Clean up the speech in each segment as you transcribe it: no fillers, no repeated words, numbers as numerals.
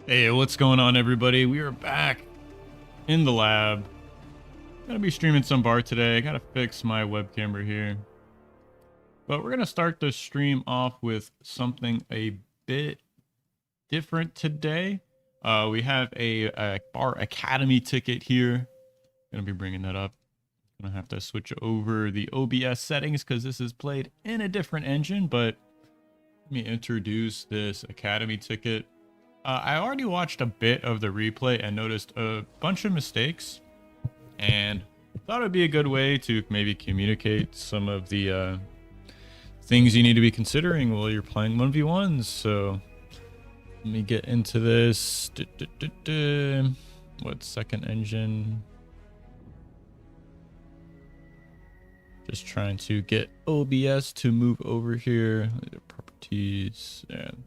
Hey, what's going on, everybody? We are back in the lab. Gonna be streaming some bar today. Gotta fix my web camera here. But we're gonna start the stream off with something a bit different today. We have a Bar Academy ticket here. Gonna be bringing that up. Gonna have to switch over the OBS settings because this is played in a different engine. But let me introduce this Academy ticket. I already watched a bit of the replay and noticed a bunch of mistakes, and thought it'd be a good way to maybe communicate some of the things you need to be considering while you're playing 1v1s. So let me get into this. What second engine? Just trying to get OBS to move over here. Properties and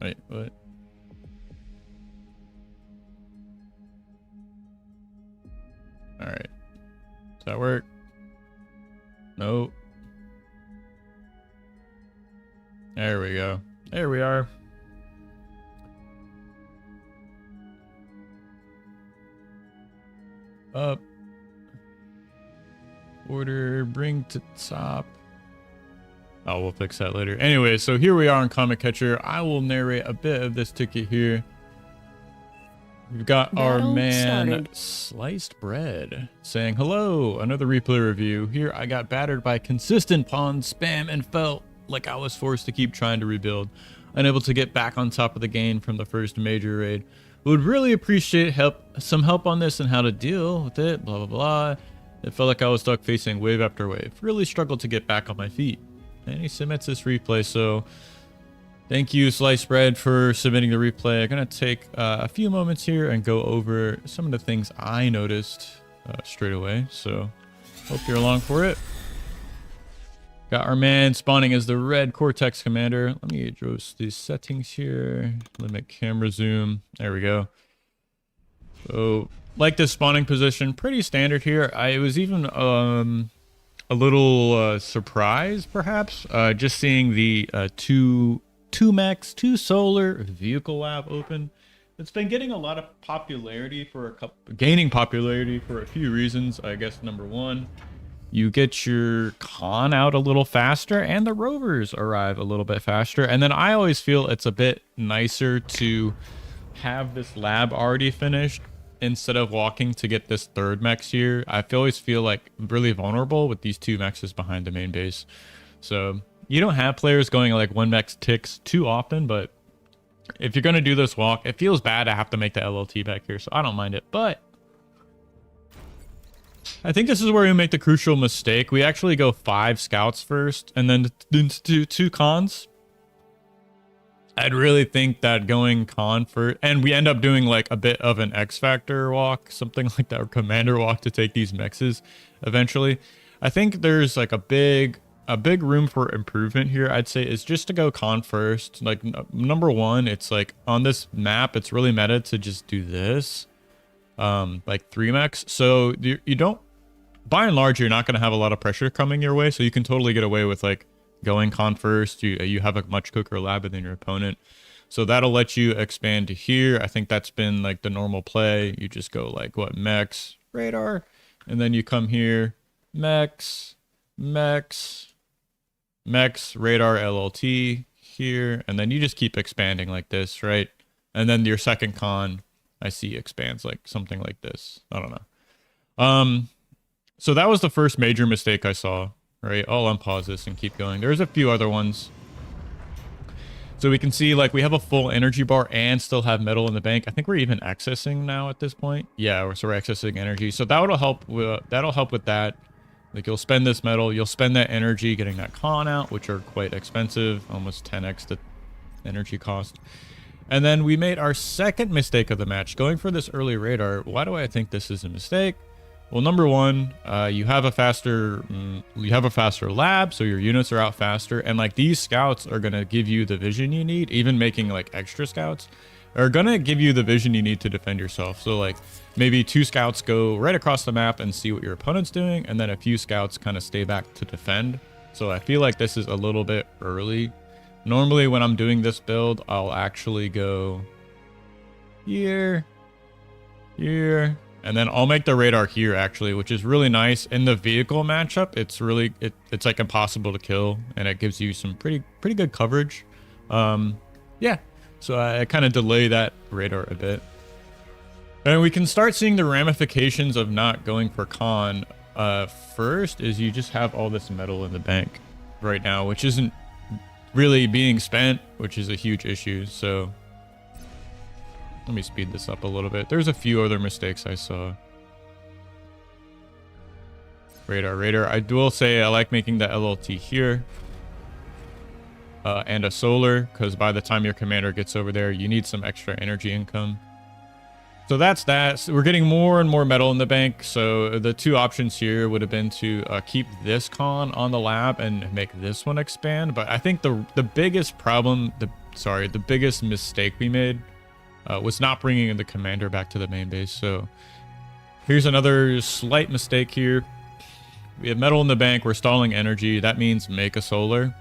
wait, what? All right. Does that work? Nope. There we go. There we are. Up. Order, bring to top. Oh, we'll fix that later. Anyway, so here we are on Comet Catcher. I will narrate a bit of this ticket here. We've got our man Sliced Bread saying, hello, another replay review. Here I got battered by consistent pawn spam and felt like I was forced to keep trying to rebuild. Unable to get back on top of the game from the first major raid. Would really appreciate some help on this and how to deal with it, blah, blah, blah. It felt like I was stuck facing wave after wave. Really struggled to get back on my feet. And he submits this replay, so thank you, Sliced Bread, for submitting the replay. I'm going to take a few moments here and go over some of the things I noticed straight away, so hope you're along for it. Got our man spawning as the red Cortex Commander. Let me adjust these settings here. Limit camera zoom. There we go. So, like this spawning position, pretty standard here. I was even a little surprised, perhaps, just seeing the two mechs, two solar vehicle lab open. It's been getting a lot of popularity for gaining popularity for a few reasons. I guess number one, you get your con out a little faster and the rovers arrive a little bit faster. And then I always feel it's a bit nicer to have this lab already finished instead of walking to get this third mech here. I always feel like really vulnerable with these two mechs behind the main base. So you don't have players going like one mech ticks too often, but if you're going to do this walk, it feels bad to have to make the LLT back here, so I don't mind it. But I think this is where we make the crucial mistake. We actually go 5 scouts first and then two cons. I'd really think that going con first, and we end up doing like a bit of an X Factor walk, something like that, or Commander walk to take these mexes eventually. I think there's like a big room for improvement here. I'd say is just to go con first. Like number one, it's like on this map, it's really meta to just do this, like 3 mechs. So you don't, by and large, you're not going to have a lot of pressure coming your way. So you can totally get away with like going con first. You have a much quicker lab than your opponent, so that'll let you expand to here. I think that's been like the normal play. You just go like what, mechs, radar, and then you come here, mechs, radar, LLT here, and then you just keep expanding like this, right? And then your second con, I see, expands like something like this. I don't know. So that was the first major mistake I saw. Right, I'll unpause this and keep going. There's a few other ones. So we can see like we have a full energy bar and still have metal in the bank. I think we're even accessing now at this point. Yeah, so we're accessing energy. So that'll help with that. Like you'll spend this metal, you'll spend that energy getting that con out, which are quite expensive, almost 10x the energy cost. And then we made our second mistake of the match, going for this early radar. Why do I think this is a mistake? Well, number one, you have a faster lab, so your units are out faster, and like these scouts are gonna give you the vision you need. Even making like extra scouts are gonna give you the vision you need to defend yourself. So like maybe 2 scouts go right across the map and see what your opponent's doing, and then a few scouts kind of stay back to defend. So I feel like this is a little bit early Normally when I'm doing this build, I'll actually go here, here, and then I'll make the radar here actually, which is really nice. In the vehicle matchup, it's like impossible to kill, and it gives you some pretty good coverage. Yeah, so I kind of delay that radar a bit. And we can start seeing the ramifications of not going for con. First is you just have all this metal in the bank right now, which isn't really being spent, which is a huge issue. So let me speed this up a little bit. There's a few other mistakes I saw. Radar. I will say I like making the LLT here. And a solar, because by the time your commander gets over there, you need some extra energy income. So that's that. So we're getting more and more metal in the bank. So the two options here would have been to keep this con on the lab and make this one expand. But I think the biggest problem, the biggest mistake we made was not bringing the commander back to the main base. So here's another slight mistake here. We have metal in the bank. We're stalling energy. That means make a solar.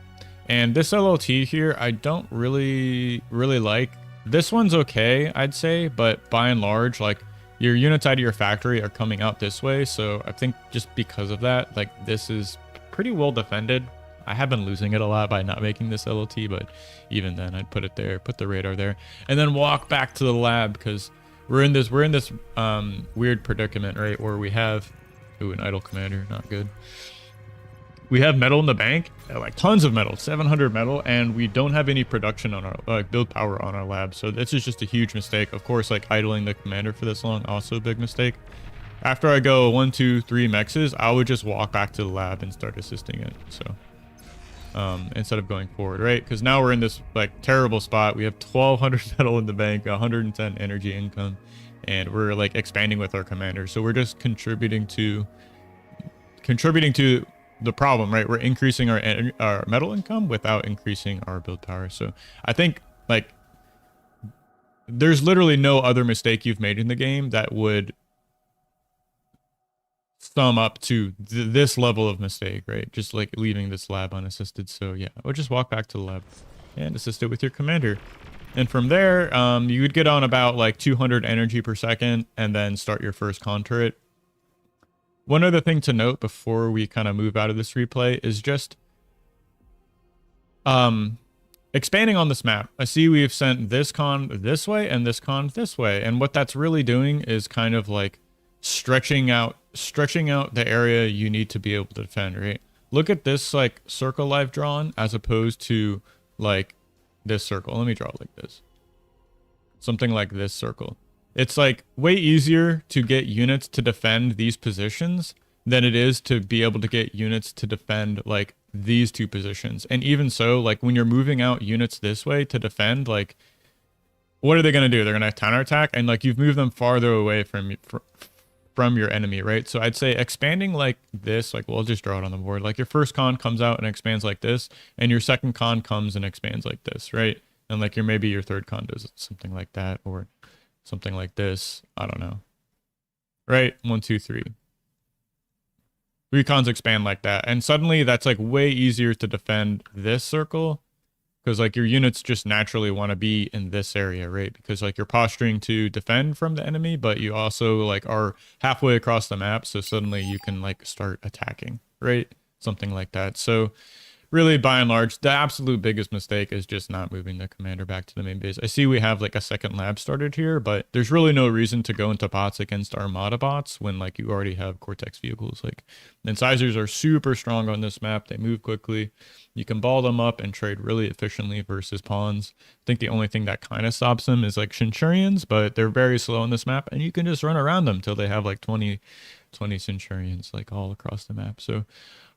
And this LLT here, I don't really like. This one's okay, I'd say, but by and large, like, your units out of your factory are coming out this way. So I think just because of that, like, this is pretty well defended. I have been losing it a lot by not making this LLT, but even then I'd put it there, put the radar there, and then walk back to the lab, because we're in this weird predicament, right, where we have an idle commander, not good. We have metal in the bank, like tons of metal, 700 metal, and we don't have any production on our build power on our lab. So this is just a huge mistake. Of course, like idling the commander for this long, also a big mistake. After I go 1, 2, 3 mexes, I would just walk back to the lab and start assisting it. So instead of going forward, right? Because now we're in this like terrible spot. We have 1200 metal in the bank, 110 energy income, and we're like expanding with our commander. So we're just contributing to the problem, right? We're increasing our metal income without increasing our build power. So I think like there's literally no other mistake you've made in the game that would sum up to this level of mistake, right? Just like leaving this lab unassisted. So yeah, I would just walk back to the lab and assist it with your commander. And from there, you would get on about like 200 energy per second and then start your first con turret. One other thing to note before we kind of move out of this replay is just expanding on this map. I see we've sent this con this way and this con this way. And what that's really doing is kind of like stretching out the area you need to be able to defend, right? Look at this like circle I've drawn as opposed to like this circle. Let me draw it like this. Something like this circle. It's like way easier to get units to defend these positions than it is to be able to get units to defend like these two positions. And even so, like when you're moving out units this way to defend, like what are they going to do? They're going to counterattack, and like you've moved them farther away from your enemy, right? So I'd say expanding like this, like we'll just draw it on the board. Like your first con comes out and expands like this, and your second con comes and expands like this, right? And like maybe your third con does something like that, or something like this. I don't know. Right? 1, 2, 3. Recons expand like that. And suddenly that's like way easier to defend this circle, because like your units just naturally want to be in this area, right? Because like you're posturing to defend from the enemy, but you also like are halfway across the map. So suddenly you can like start attacking, right? Something like that. So really, by and large, the absolute biggest mistake is just not moving the commander back to the main base. I see we have like a second lab started here, but there's really no reason to go into bots against Armada bots when like you already have Cortex vehicles. Like, incisors are super strong on this map. They move quickly. You can ball them up and trade really efficiently versus pawns. I think the only thing that kind of stops them is like Centurions, but they're very slow on this map, and you can just run around them till they have like 20 Centurions like all across the map. So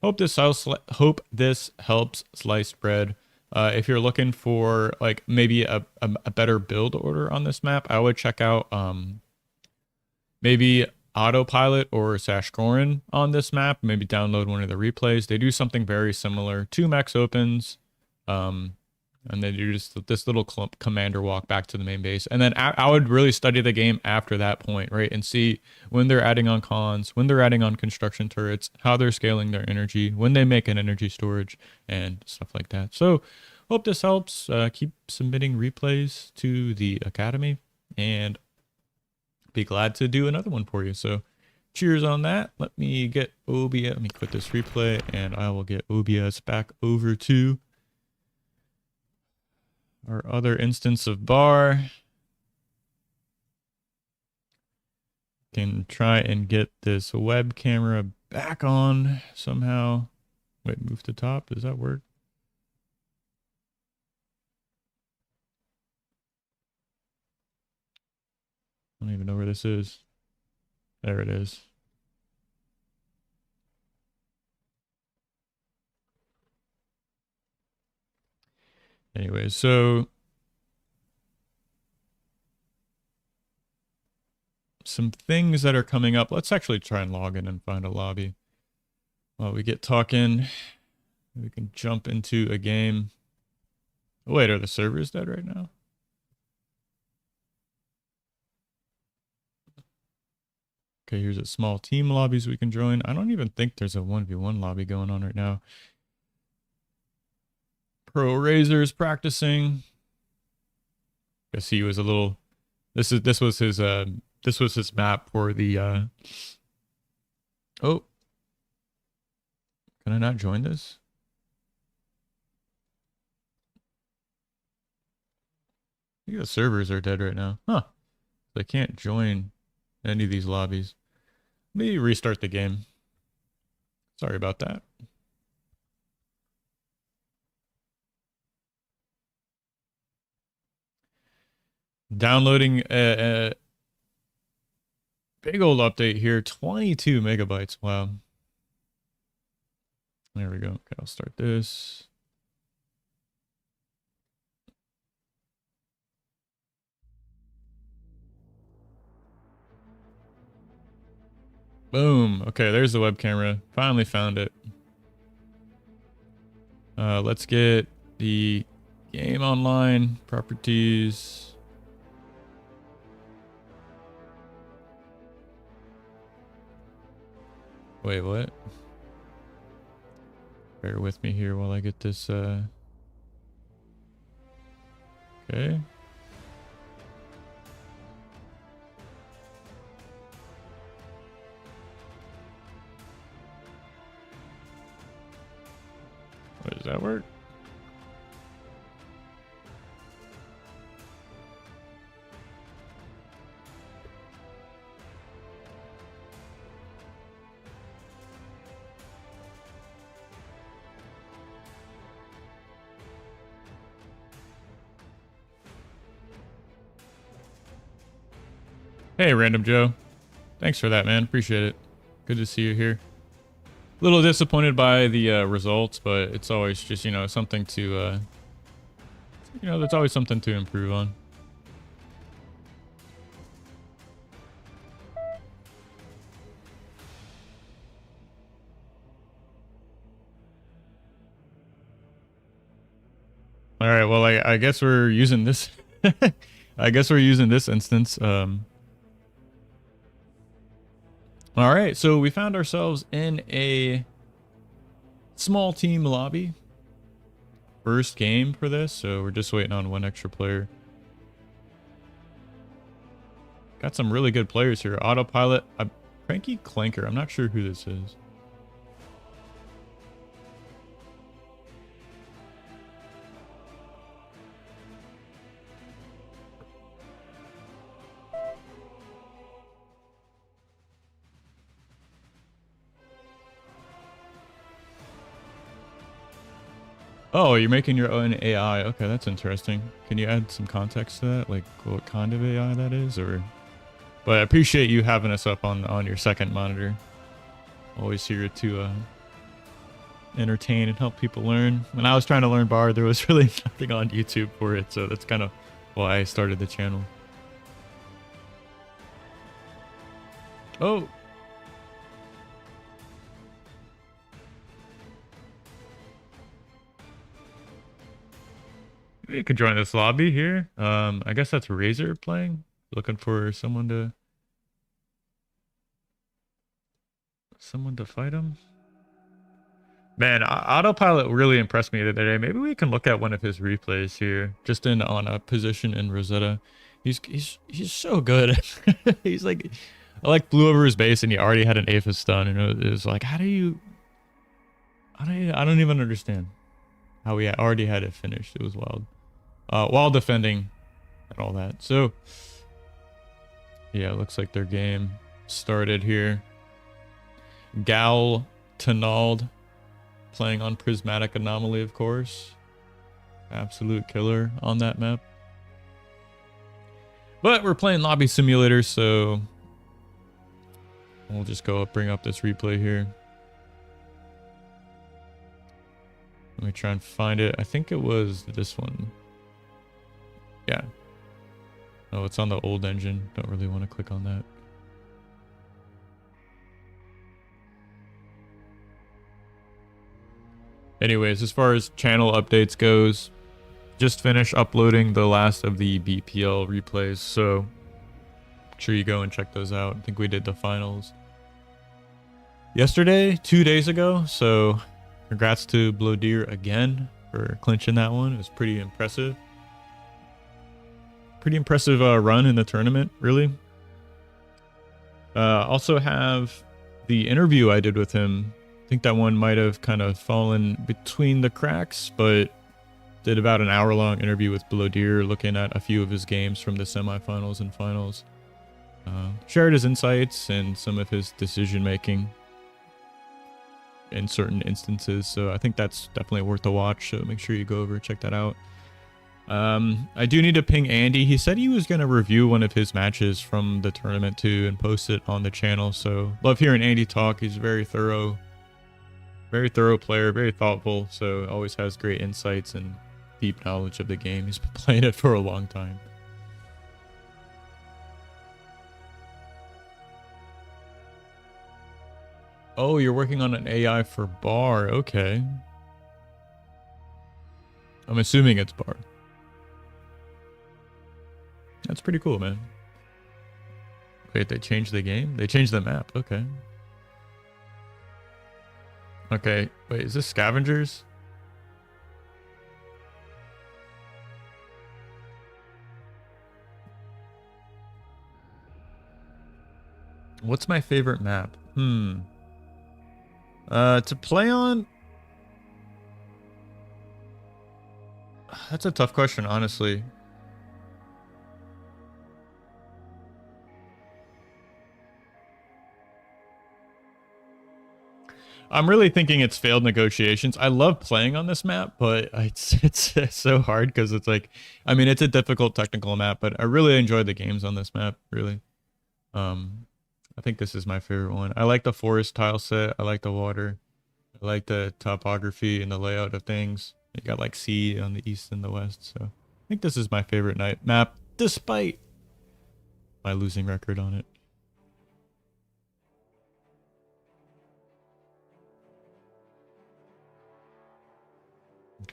hope this helps sliced bread. If you're looking for like maybe a better build order on this map, I would check out maybe Autopilot or Sashgoran on this map. Maybe download one of the replays. They do something very similar. 2 max opens, and they do just this little commander walk back to the main base. And then I would really study the game after that point, right? And see when they're adding on cons, when they're adding on construction turrets, how they're scaling their energy, when they make an energy storage, and stuff like that. So hope this helps. Keep submitting replays to the Academy and be glad to do another one for you. So cheers on that. Let me get OBS. Let me quit this replay and I will get OBS back over to our other instance of bar. Can try and get this web camera back on somehow. Wait, move to top. Does that work? I don't even know where this is. There it is. Anyway, so some things that are coming up. Let's actually try and log in and find a lobby. While we get talking, we can jump into a game. Oh, wait, are the servers dead right now? Okay, here's a small team lobbies we can join. I don't even think there's a 1v1 lobby going on right now. Pro Razor's practicing. Guess he was a little. This was his map for the. Oh, can I not join this? I think the servers are dead right now. Huh? I can't join any of these lobbies. Let me restart the game. Sorry about that. Downloading a big old update here. 22 megabytes. Wow. There we go. Okay, I'll start this. Boom. Okay, there's the web camera. Finally found it. Let's get the game online properties. Wait, what? Bear with me here while I get this. Okay. What, does that work? Hey, Random Joe. Thanks for that, man. Appreciate it. Good to see you here. A little disappointed by the results, but it's always just, something to, there's always something to improve on. All right, well, I guess we're using this. I guess we're using this instance. All right, so we found ourselves in a small team lobby. First game for this, so we're just waiting on one extra player. Got some really good players here. Autopilot, Cranky Clanker. I'm not sure who this is. Oh, you're making your own AI. Okay, that's interesting. Can you add some context to that? Like what kind of AI that is? But I appreciate you having us up on your second monitor. Always here to entertain and help people learn. When I was trying to learn Bard, there was really nothing on YouTube for it, so that's kind of why I started the channel. Oh. You could join this lobby here. I guess that's Razor playing. Looking for someone to fight him. Man, Autopilot really impressed me the other day. Maybe we can look at one of his replays here, just in on a position in Rosetta. He's so good. He's like, I like flew over his base and he already had an Aphis stun, and it was like, how do you? I don't even understand how he already had it finished. It was wild, while defending and all that. So yeah, it looks like their game started here. Gal Tanald playing on Prismatic Anomaly, of course. Absolute killer on that map. But we're playing Lobby Simulator, so we'll just bring up this replay here. Let me try and find it. I think it was this one. Yeah. Oh, it's on the old engine. Don't really want to click on that. Anyways, as far as channel updates goes, just finished uploading the last of the BPL replays, so make sure you go and check those out. I think we did the finals yesterday, 2 days ago, so congrats to Blodeer again for clinching that one. It was pretty impressive. Pretty impressive run in the tournament, really. Also have the interview I did with him. I think that one might have kind of fallen between the cracks, but did about an hour-long interview with Blodeer, looking at a few of his games from the semifinals and finals. Shared his insights and some of his decision-making in certain instances, so I think that's definitely worth a watch, so make sure you go over and check that out. I do need to ping Andy. He said he was going to review one of his matches from the tournament too and post it on the channel, so love hearing Andy talk. He's very thorough player, very thoughtful, so always has great insights and deep knowledge of the game. He's been playing it for a long time. Oh, you're working on an AI for Bar. Okay. I'm assuming it's Bar. That's pretty cool, man. Wait, they changed the game? They changed the map. Okay. Okay, wait, is this Scavengers? What's my favorite map? To play on? That's a tough question, honestly. I'm really thinking it's failed negotiations. I love playing on this map, but it's so hard because it's like, I mean, it's a difficult technical map, but I really enjoy the games on this map, really. I think this is my favorite one. I like the forest tile set. I like the water. I like the topography and the layout of things. You got like sea on the east and the west, so I think this is my favorite night map, despite my losing record on it.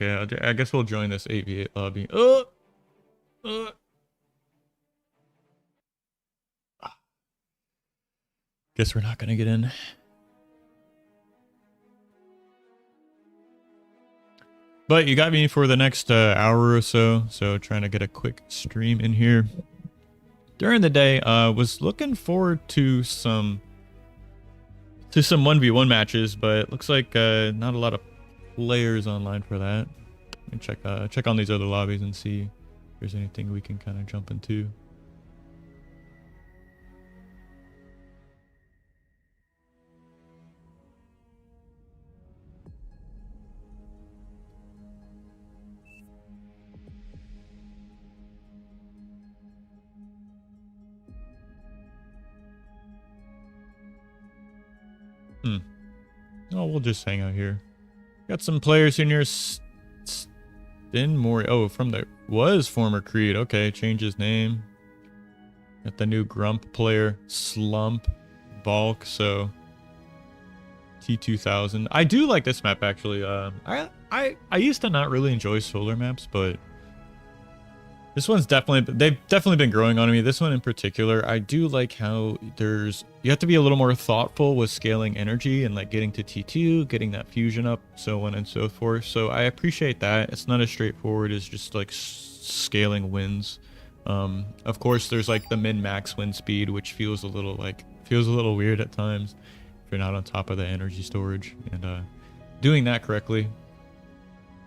Okay, I guess we'll join this 8v8 lobby. Guess we're not gonna get in. But you got me for the next hour or so, so trying to get a quick stream in here. During the day, was looking forward to some 1v1 matches, but it looks like not a lot of players online for that. Let me check on these other lobbies and see if there's anything we can kind of jump into. Oh, we'll just hang out here. Got some players in here. Stinmore. Oh, from the former Creed. Okay, change his name. Got the new Grump player, Slump Balk. So T2000. I do like this map actually. I used to not really enjoy solar maps, but This one's they've definitely been growing on me. This one in particular, I do like how you have to be a little more thoughtful with scaling energy and like getting to T2, getting that fusion up, so on and so forth. So I appreciate that. It's not as straightforward as just like scaling wins. Of course, there's like the min-max win speed, which feels a little weird at times if you're not on top of the energy storage, and doing that correctly.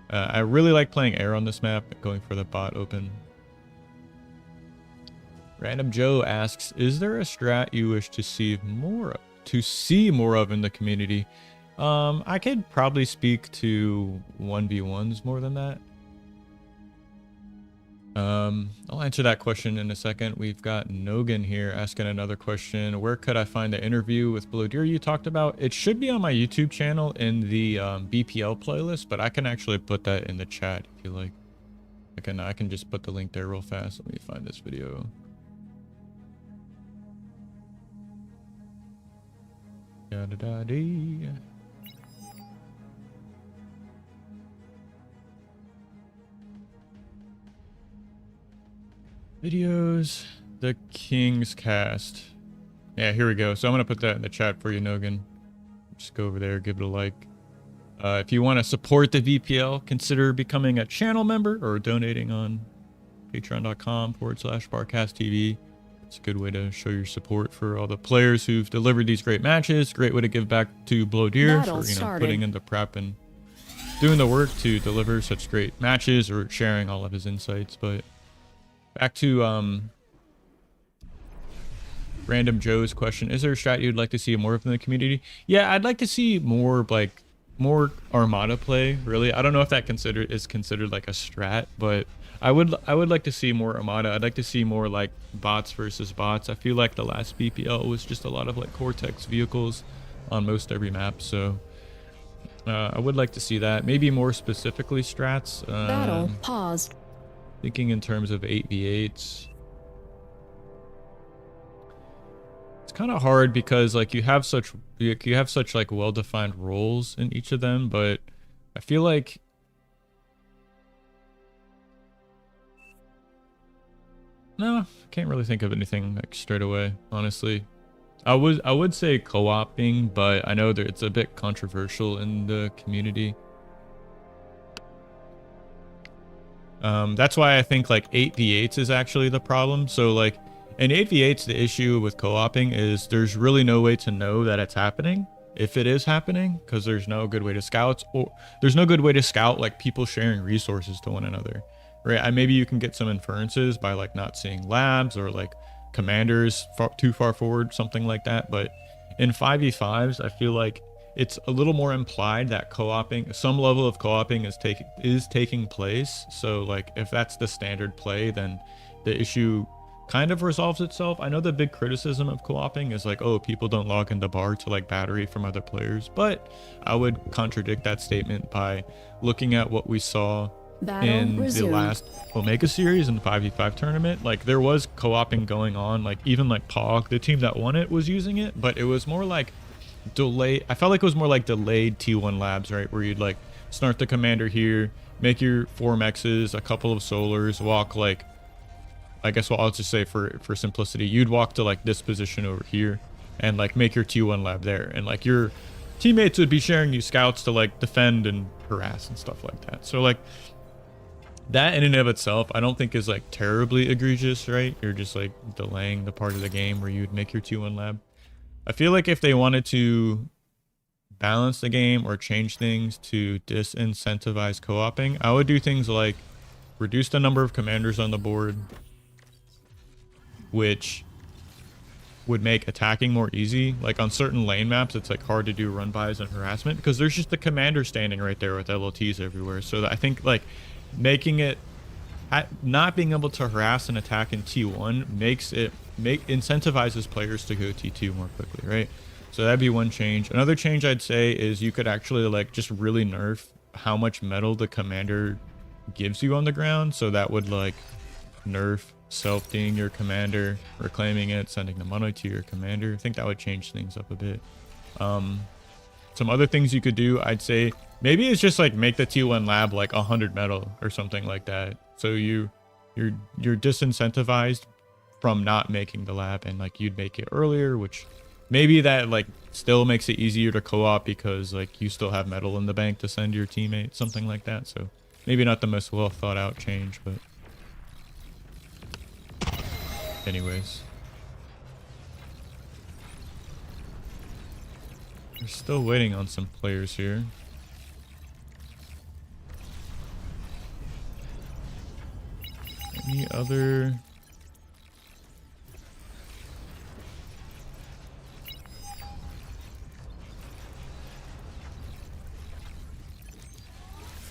I really like playing air on this map, going for the bot open. Random Joe asks, is there a strat you wish to see more of in the community? I could probably speak to 1v1s more than that. I'll answer that question in a second. We've got Nogan here asking another question. Where could I find the interview with Blodir you talked about? It should be on my YouTube channel in the BPL playlist, but I can actually put that in the chat if you like. I can just put the link there real fast. Let me find this video. Da-da-da-dee. Videos, the King's Cast. Yeah, here we go. So I'm gonna put that in the chat for you, Nogan. Just go over there, give it a like. If you want to support the VPL, consider becoming a channel member or donating on patreon.com/BarcastTV. It's a good way to show your support for all the players who've delivered these great matches. Great way to give back to Blodir for putting in the prep and doing the work to deliver such great matches, or sharing all of his insights. But back to Random Joe's question. Is there a strat you'd like to see more of in the community? Yeah, I'd like to see more Armada play, really. I don't know if that is considered like a strat, but I would like to see more Armada. I'd like to see more like bots versus bots. I feel like the last BPL was just a lot of like Cortex vehicles on most every map, so I would like to see that. Maybe more specifically strats. Battle paused. Thinking in terms of 8v8s. It's kind of hard because like you have such like well-defined roles in each of them, but I feel like no, I can't really think of anything like straight away, honestly. I would say co-oping, but I know that it's a bit controversial in the community. That's why I think like 8v8s is actually the problem. So like in 8v8s, the issue with co-oping is there's really no way to know that it's happening, if it is happening, because there's no good way to scout, or there's no good way to scout like people sharing resources to one another, right? Maybe you can get some inferences by like not seeing labs or like commanders too far forward, something like that. But in 5v5s, I feel like it's a little more implied that co-oping, some level of co-oping is taking place. So like if that's the standard play, then the issue kind of resolves itself. I know the big criticism of co-oping is like, oh, people don't log into bar to like battery from other players, but I would contradict that statement by looking at what we saw in the last Omega series in the 5v5 tournament. Like there was co-oping going on, like even like Pog, the team that won it, was using it, but it was more like delayed. I felt like it was more like delayed T1 labs, right, where you'd like start the commander here, make your 4 mexes, a couple of solars, walk like, I guess what I'll just say for simplicity, you'd walk to like this position over here and like make your T1 lab there, and like your teammates would be sharing you scouts to like defend and harass and stuff like that. So like that in and of itself, I don't think is like terribly egregious, right? You're just like delaying the part of the game where you'd make your T1 lab. I feel like if they wanted to balance the game or change things to disincentivize co-oping, I would do things like reduce the number of commanders on the board, which would make attacking more easy. Like on certain lane maps, it's like hard to do run bys and harassment because there's just the commander standing right there with LLTs everywhere. So I think like making it not being able to harass and attack in T1 incentivizes players to go T2 more quickly, right? So that'd be one change. Another change I'd say is you could actually like just really nerf how much metal the commander gives you on the ground. So that would like nerf self-D'ing your commander, reclaiming it, sending the money to your commander. I think that would change things up a bit. Some other things you could do, I'd say maybe it's just like make the T1 lab like 100 metal or something like that. So you you're disincentivized from not making the lab, and like you'd make it earlier, which maybe that like still makes it easier to co-op because like you still have metal in the bank to send your teammate, something like that. So maybe not the most well thought out change, but anyways. We're still waiting on some players here. Any other...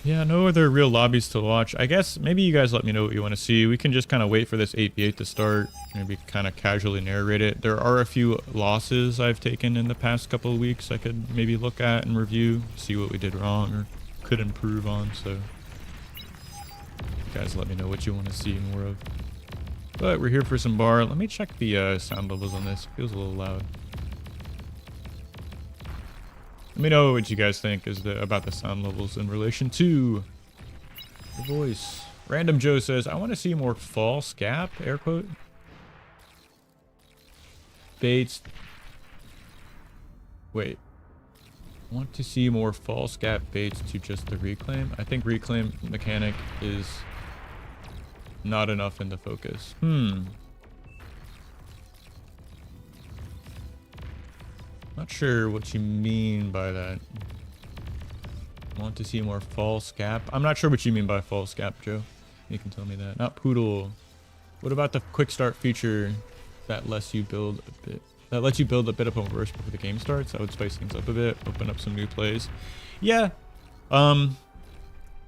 Yeah, no other real lobbies to watch. I guess maybe you guys let me know what you want to see. We can just kind of wait for this 8v8 to start. Maybe kind of casually narrate it. There are a few losses I've taken in the past couple of weeks I could maybe look at and review, see what we did wrong or could improve on. So you guys let me know what you want to see more of. But we're here for some bar. Let me check the sound levels on this. Feels a little loud. Let me know what you guys think about the sound levels in relation to the voice. Random Joe says, I want to see more false gap, air quote, baits. Wait. Want to see more false gap baits to just the reclaim? I think reclaim mechanic is not enough in the focus. Not sure what you mean by that. Want to see more false gap? I'm not sure what you mean by false gap, Joe. You can tell me that. Not Poodle. What about the quick start feature that lets you build a bit? That lets you build a bit of a verse before the game starts. That would spice things up a bit, open up some new plays. Yeah. I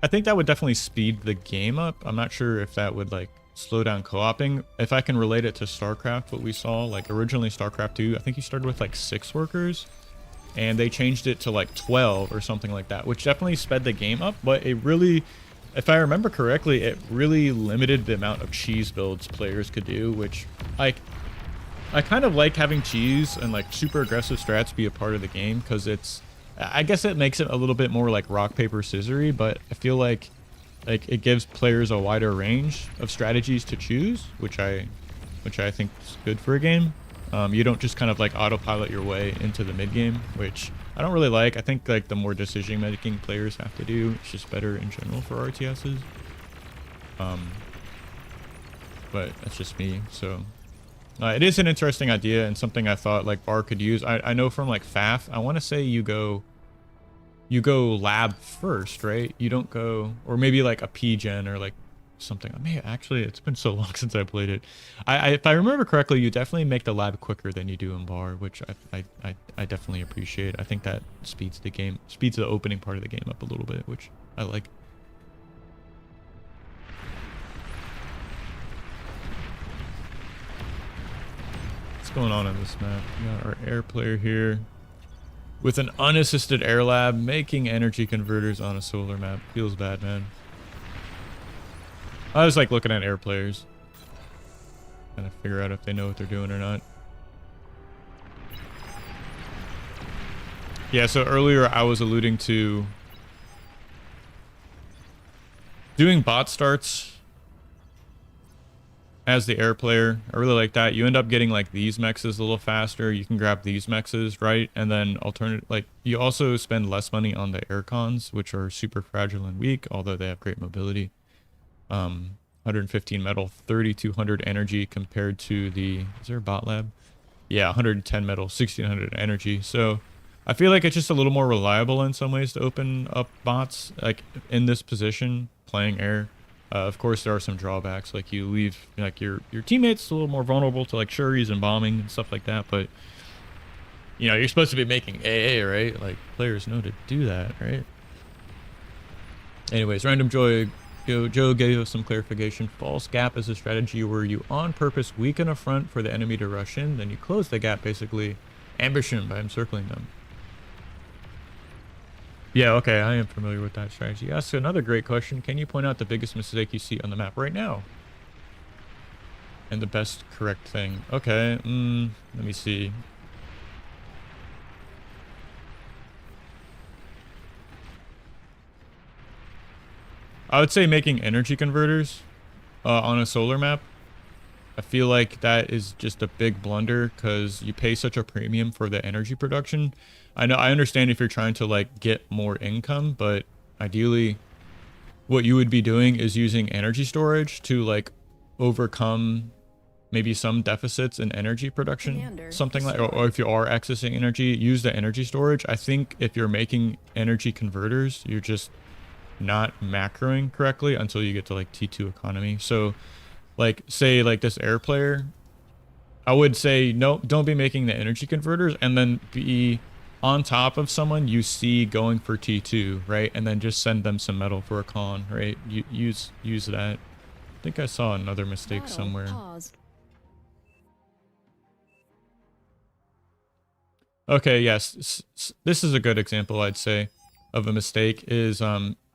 think that would definitely speed the game up. I'm not sure if that would like slow down co-oping. If I can relate it to StarCraft, what we saw, like originally StarCraft 2, I think you started with like 6 workers and they changed it to like 12 or something like that, which definitely sped the game up. But it really, if I remember correctly, it really limited the amount of cheese builds players could do, which I kind of like having cheese and like super aggressive strats be a part of the game, because I guess it makes it a little bit more like rock paper scissory, but I feel like it gives players a wider range of strategies to choose, which I think is good for a game. You don't just kind of like autopilot your way into the mid game, which I don't really like. I think like the more decision making players have to do, it's just better in general for RTSs. But that's just me. So it is an interesting idea and something I thought like Bar could use. I know from like FAF, I want to say you go lab first, right? You don't go, or maybe like a P-gen or like something. Man, actually, it's been so long since I played it. If I remember correctly, you definitely make the lab quicker than you do in Bar, which I definitely appreciate. I think that speeds the opening part of the game up a little bit, which I like. What's going on in this map? We got our air player here with an unassisted air lab making energy converters on a solar map. Feels bad, man. I was like looking at air players, trying to figure out if they know what they're doing or not. Yeah, so earlier I was alluding to doing bot starts as the air player. I really like that. You end up getting like these mexes a little faster. You can grab these mexes, right? And then like you also spend less money on the air cons, which are super fragile and weak, although they have great mobility. 115 metal, 3200 energy compared to the, is there a bot lab? Yeah, 110 metal, 1600 energy. So I feel like it's just a little more reliable in some ways to open up bots like in this position playing air. Of course, there are some drawbacks, like you leave like your teammates a little more vulnerable to like shuries and bombing and stuff like that. But you know, you're supposed to be making AA, right? Like players know to do that, right? Anyways, Random Joe gave us some clarification. False gap is a strategy where you on purpose weaken a front for the enemy to rush in, then you close the gap, basically ambush them by encircling them. Yeah, okay, I am familiar with that strategy. Ask another great question. Can you point out the biggest mistake you see on the map right now? And the best correct thing. Okay, let me see. I would say making energy converters. on a solar map. I feel like that is just a big blunder because you pay such a premium for the energy production. I understand if you're trying to like get more income, but ideally what you would be doing is using energy storage to like overcome maybe some deficits in energy production. Commander, Something like, or if you are accessing energy, use the energy storage. I think if you're making energy converters, you're just not macroing correctly until you get to like T2 economy. So like say like this air player, I would say no, don't be making the energy converters and then be on top of someone you see going for T2, right? And then just send them some metal for a con, right? Use that. I think I saw another mistake battle somewhere. paused. Okay, yes. This is a good example, I'd say, of a mistake is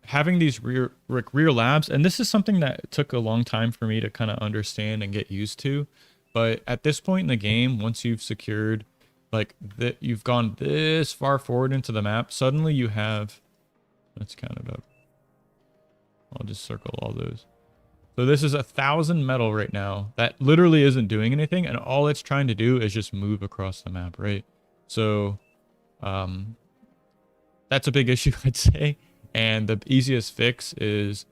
having these rear labs. And this is something that took a long time for me to kind of understand and get used to. But at this point in the game, once you've secured like that, you've gone this far forward into the map, suddenly you have, let's count it up. I'll just circle all those. So this is 1,000 metal right now. That literally isn't doing anything. And all it's trying to do is just move across the map, right? So that's a big issue, I'd say. And the easiest fix is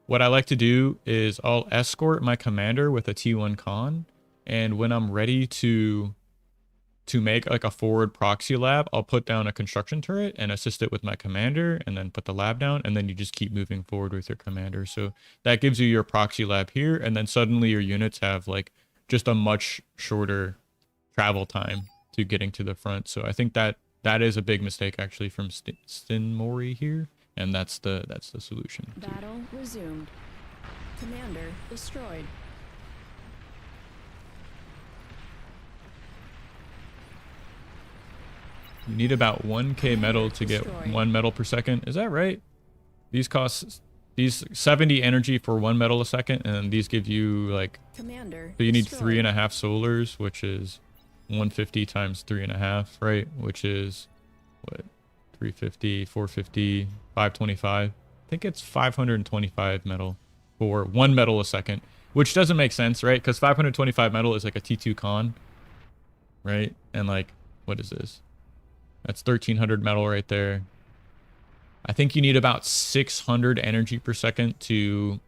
what I like to do is I'll escort my commander with a T1 con. And when I'm ready to make like a forward proxy lab, I'll put down a construction turret and assist it with my commander and then put the lab down. And then you just keep moving forward with your commander. So that gives you your proxy lab here. And then suddenly your units have like just a much shorter travel time to getting to the front. So I think that is a big mistake actually from Stinmori here. And that's the solution. Battle resumed. Commander destroyed. You need about 1k metal to get 1 metal per second. Is that right? These cost 70 energy for 1 metal a second, and these give you like, Commander so you need destroyed. 3.5 solars, which is 150 times 3.5, right? Which is what, 350, 450, 525. I think it's 525 metal for 1 metal a second, which doesn't make sense, right? Because 525 metal is like a T2 con, right? And like, what is this? That's 1,300 metal right there. I think you need about 600 energy per second to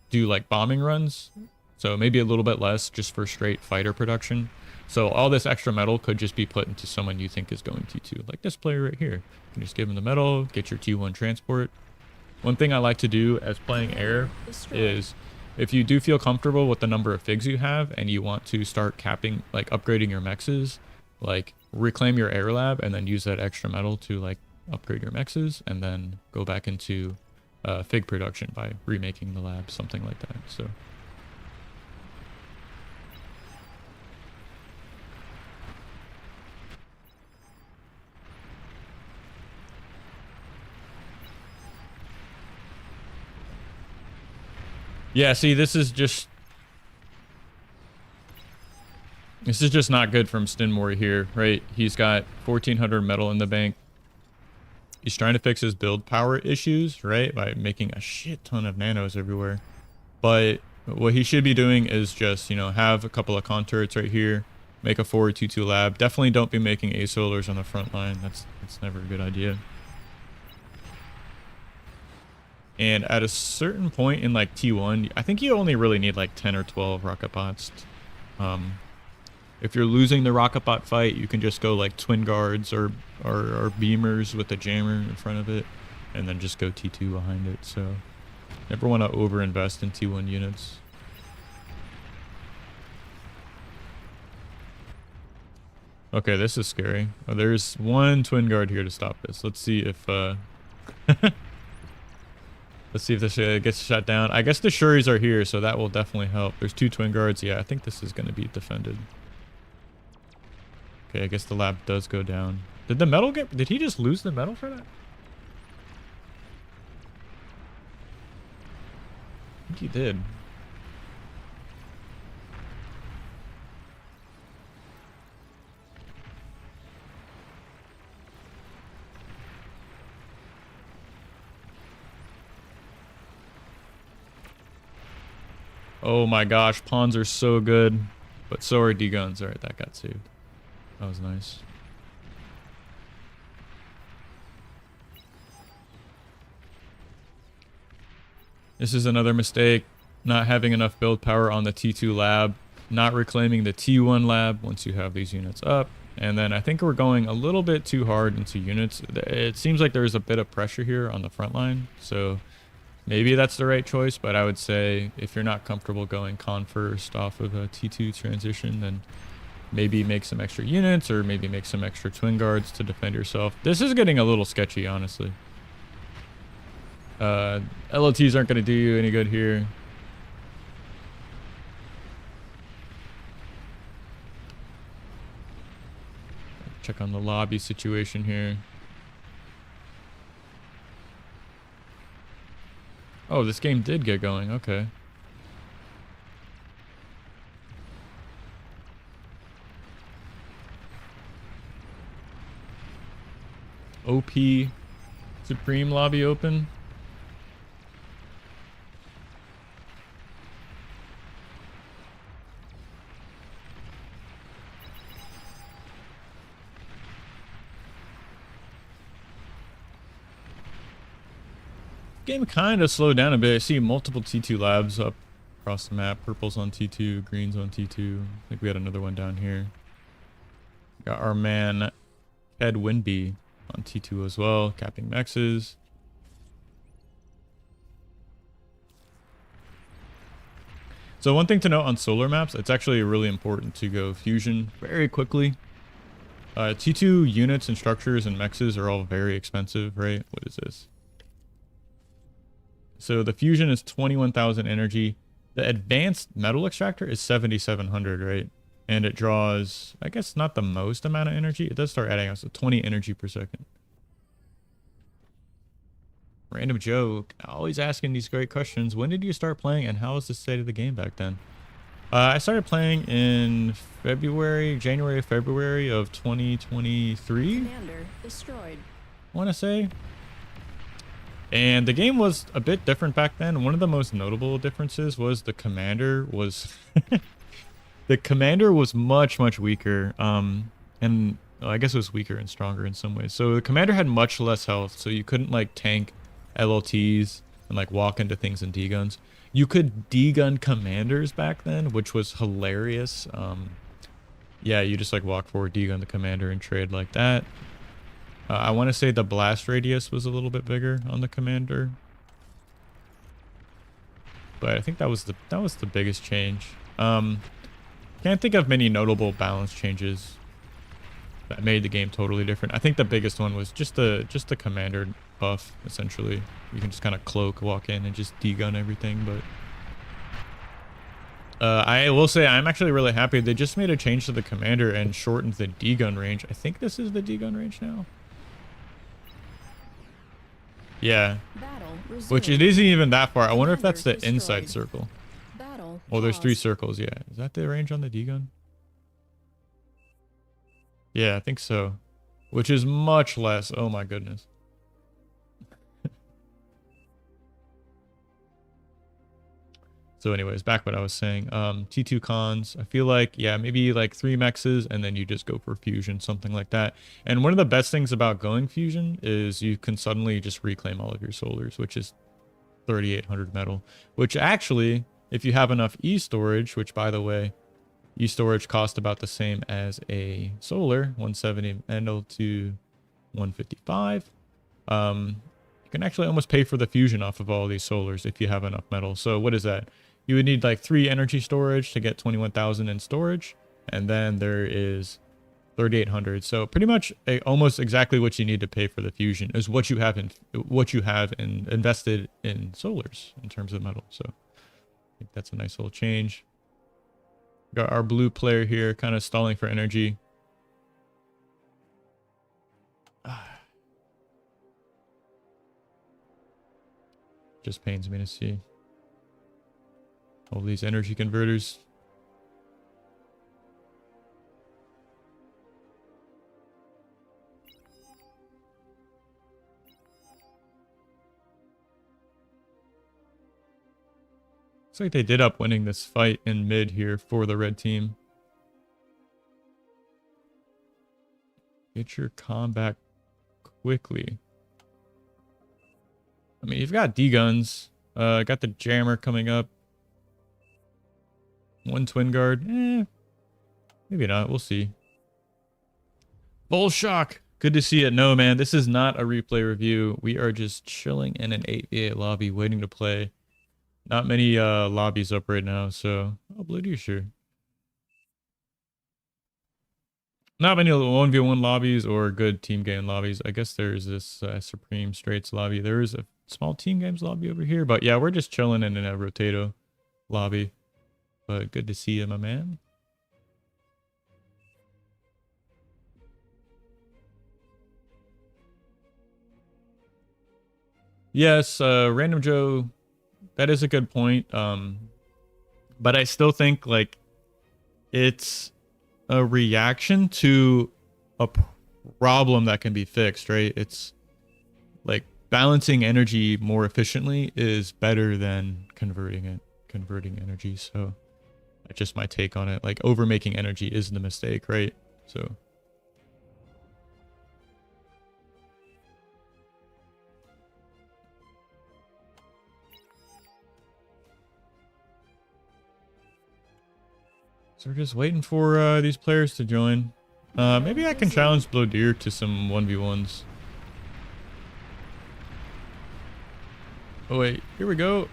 do like bombing runs. So maybe a little bit less just for straight fighter production. So all this extra metal could just be put into someone you think is going T2, like this player right here. You can just give him the metal, get your T1 transport. One thing I like to do as playing air is if you do feel comfortable with the number of figs you have and you want to start capping, like upgrading your mexes, like reclaim your air lab and then use that extra metal to like upgrade your mexes and then go back into fig production by remaking the lab, something like that. So yeah, see, this is just not good from Stinmori here, right? He's got 1,400 metal in the bank. He's trying to fix his build power issues, right? By making a shit ton of nanos everywhere. But what he should be doing is just, you know, have a couple of con turrets right here, make a forward T2 lab. Definitely don't be making A-solars on the front line. That's never a good idea. And at a certain point in like T1, I think you only really need like 10 or 12 rocket bots. If you're losing the rocket bot fight, you can just go like twin guards or beamers with a jammer in front of it, and then just go T2 behind it. So never want to overinvest in T1 units. Okay, this is scary. Oh, there's one twin guard here to stop this. Let's see if let's see if this gets shut down. I guess the Shuris are here, so that will definitely help. There's 2 twin guards. Yeah, I think this is going to be defended. Okay, I guess the lab does go down. Did the metal get... Did he just lose the metal for that? I think he did. Oh my gosh, pawns are so good. But so are D-guns. Alright, that got saved. That was nice. This is another mistake. Not having enough build power on the T2 lab. Not reclaiming the T1 lab once you have these units up. And then I think we're going a little bit too hard into units. It seems like there's a bit of pressure here on the front line. So maybe that's the right choice. But I would say if you're not comfortable going con first off of a T2 transition, then maybe make some extra units or maybe make some extra twin guards to defend yourself. This is getting a little sketchy, honestly. LOTs aren't going to do you any good here. Check on the lobby situation here. Oh, this game did get going. Okay. OP Supreme lobby open. Game kind of slowed down a bit. I see multiple T2 labs up across the map. Purple's on T2, green's on T2. I think we had another one down here. Got our man Ed Winby on T2 as well, capping mexes. So one thing to note on solar maps, it's actually really important to go fusion very quickly. T2 units and structures and mexes are all very expensive, right? What is this? So the fusion is 21,000 energy. The advanced metal extractor is 7,700, right? And it draws, I guess, not the most amount of energy. It does start adding up, so 20 energy per second. Random Joe, always asking these great questions. When did you start playing and how was the state of the game back then? I started playing in January, February of 2023. Commander destroyed. I want to say. And the game was a bit different back then. One of the most notable differences was the commander was the commander was much weaker. And well, I guess it was weaker and stronger in some ways. So the commander had much less health, so you couldn't like tank LLTs and like walk into things in D-guns. You could D-gun commanders back then, which was hilarious. Yeah, you just like walk forward, D-gun the commander and trade like that. I want to say the blast radius was a little bit bigger on the commander, but I think that was the biggest change. Can't think of many notable balance changes that made the game totally different. I think the biggest one was just the commander buff. Essentially, you can just kind of cloak, walk in, and just D-gun everything. But I will say I'm actually really happy they just made a change to the commander and shortened the D-gun range. I think this is the D-gun range now. Yeah, which it isn't even that far. I wonder if that's the inside circle. Oh, there's 3 circles. Yeah, is that the range on the D-gun? Yeah, I think so. Which is much less. Oh my goodness. So anyways, back what I was saying. T2 cons, I feel like, yeah, maybe like 3 mexes and then you just go for fusion, something like that. And one of the best things about going fusion is you can suddenly just reclaim all of your solars, which is 3,800 metal. Which actually, if you have enough E-storage, which by the way, E-storage cost about the same as a solar, 170 metal to 155. You can actually almost pay for the fusion off of all these solars if you have enough metal. So what is that? You would need like 3 energy storage to get 21,000 in storage. And then there is 3,800. So pretty much almost exactly what you need to pay for the fusion is what you have invested in solars in terms of metal. So I think that's a nice little change. Got our blue player here kind of stalling for energy. Just pains me to see all these energy converters. Looks like they did up winning this fight in mid here for the red team. Get your combat quickly. I mean, you've got D-guns. Got the jammer coming up. One twin guard. Maybe not. We'll see. Bull shock. Good to see it. No, man, this is not a replay review. We are just chilling in an 8v8 lobby waiting to play. Not many lobbies up right now, so... Oh, Blue Deer, sure. Not many 1v1 lobbies or good team game lobbies. I guess there's this Supreme Straits lobby. There is a small team games lobby over here. But yeah, we're just chilling in a Rotato lobby. But good to see you, my man. Yes, Random Joe, that is a good point. But I still think like it's a reaction to a problem that can be fixed, right? It's like balancing energy more efficiently is better than converting energy. So that's just my take on it. Like overmaking energy is the mistake, right? So we're just waiting for these players to join. Maybe I can challenge Blow Deer to some 1v1s. Oh wait, here we go.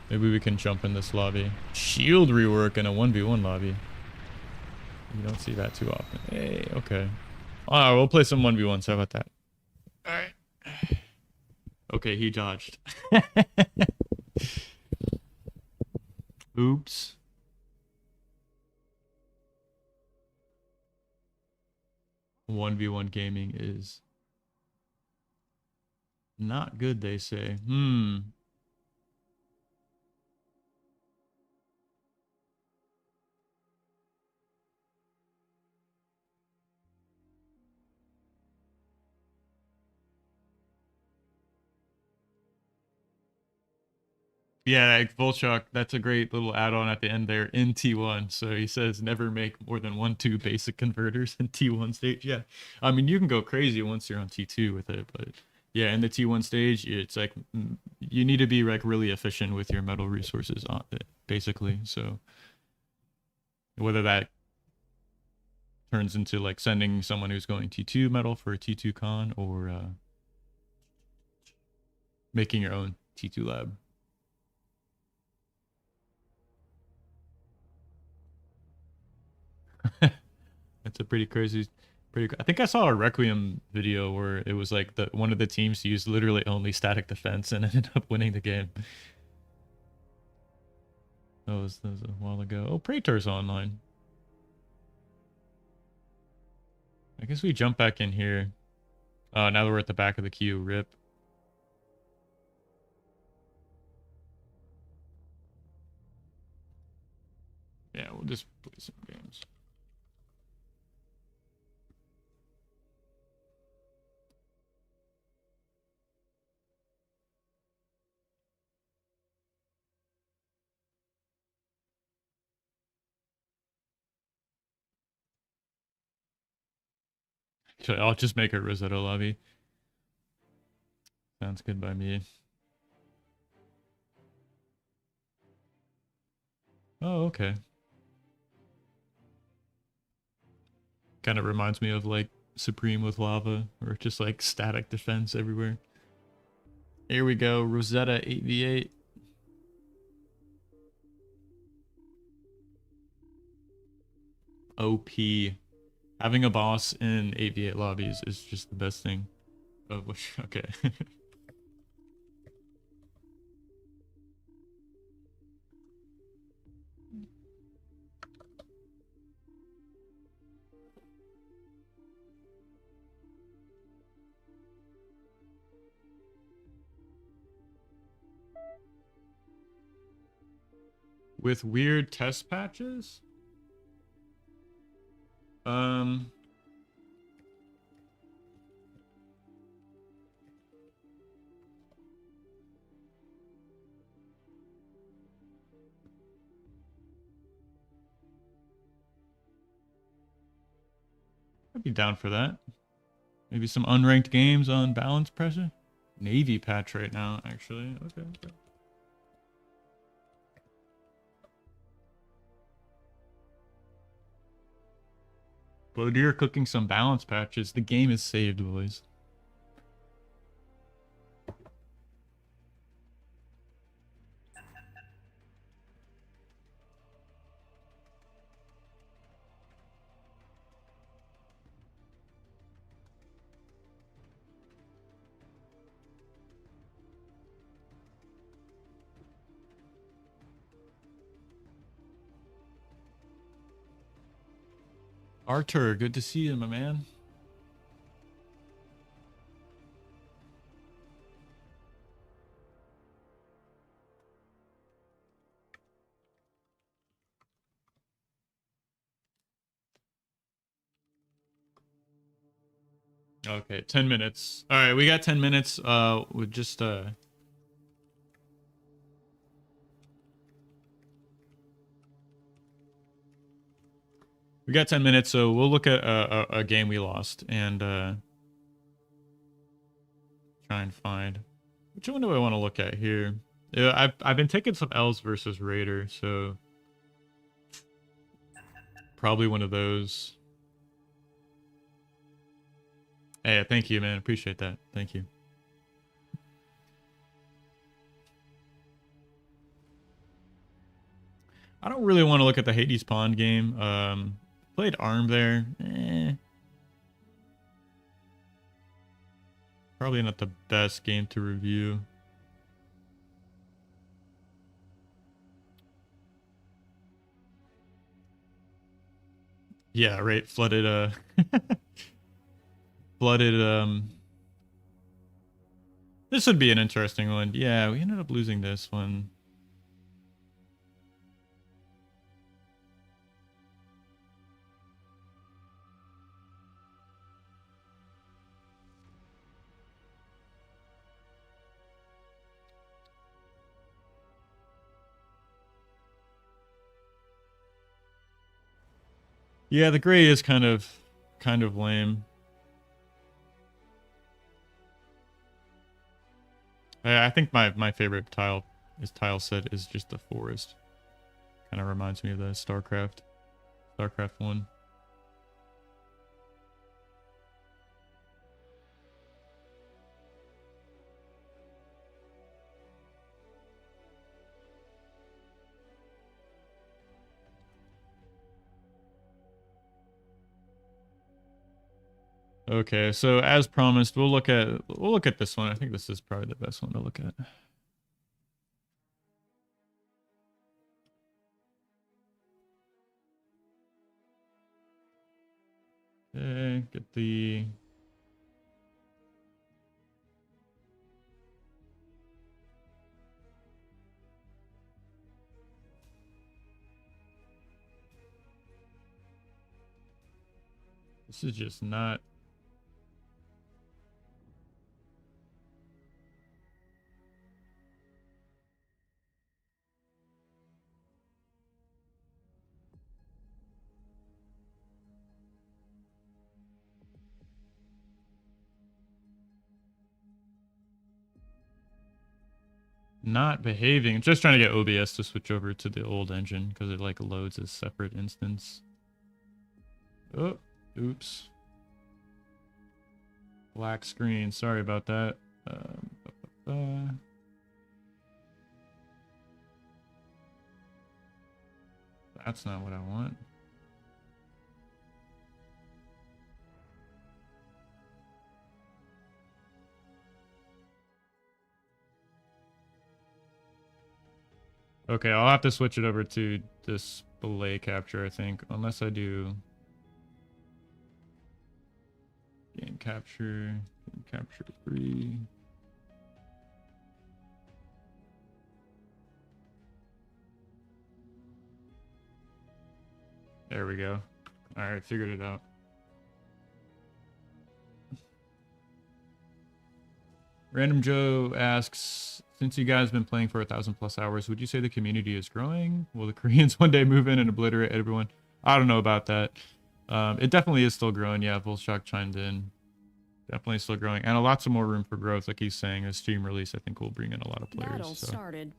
Maybe we can jump in this lobby. Shield rework in a 1v1 lobby. You don't see that too often. Hey, okay. Alright, we'll play some 1v1s. How about that? Alright. Okay, he dodged. Oops. One v one gaming is not good, they say. Yeah, like Volchok, that's a great little add-on at the end there in T1. So he says never make more than 1-2 basic converters in T1 stage. Yeah, I mean, you can go crazy once you're on T2 with it, but yeah, in the T1 stage, it's like you need to be like really efficient with your metal resources on it, basically. So whether that turns into like sending someone who's going T2 metal for a T2 con or making your own T2 lab. It's a pretty crazy, I think I saw a Requiem video where it was like one of the teams used literally only static defense and ended up winning the game. That was a while ago. Oh, Praetor's online. I guess we jump back in here. Now that we're at the back of the queue, rip. Yeah, we'll just play some games. Actually, I'll just make a Rosetta lobby. Sounds good by me. Oh, okay. Kind of reminds me of like Supreme with lava, or just like static defense everywhere. Here we go, Rosetta 8v8. OP. Having a boss in 8v8 lobbies is just the best thing. Oh, okay. With weird test patches? Um, I'd be down for that. Maybe some unranked games on balance pressure. Navy patch right now, actually. Okay. Blodeer cooking some balance patches. The game is saved, boys. Artur, good to see you, my man. Okay, 10 minutes. All right, we got 10 minutes. With just we got 10 minutes, so we'll look at a game we lost and try and find which one do I want to look at here. Yeah, I've been taking some L's versus Raider, so probably one of those. Hey, thank you, man. Appreciate that. Thank you. I don't really want to look at the Hades Pond game. Played ARM there. Probably not the best game to review. Yeah, right. Flooded flooded this would be an interesting one. Yeah, we ended up losing this one. Yeah, the gray is kind of lame. I think my favorite tile set is just the forest. Kind of reminds me of the StarCraft 1. Okay, so as promised, we'll look at this one. I think this is probably the best one to look at. Okay, get the this is just not behaving. I'm just trying to get OBS to switch over to the old engine because it like loads a separate instance. Oh, oops. Black screen. Sorry about that. That's not what I want. Okay, I'll have to switch it over to display capture, I think. Unless I do game capture 3. There we go. All right, figured it out. Random Joe asks, since you guys have been playing for 1,000+ hours, would you say the community is growing? Will the Koreans one day move in and obliterate everyone? I don't know about that. It definitely is still growing. Yeah, Volshock chimed in. Definitely still growing. And lots of more room for growth, like he's saying. A Steam release, I think, will bring in a lot of players. Battle started.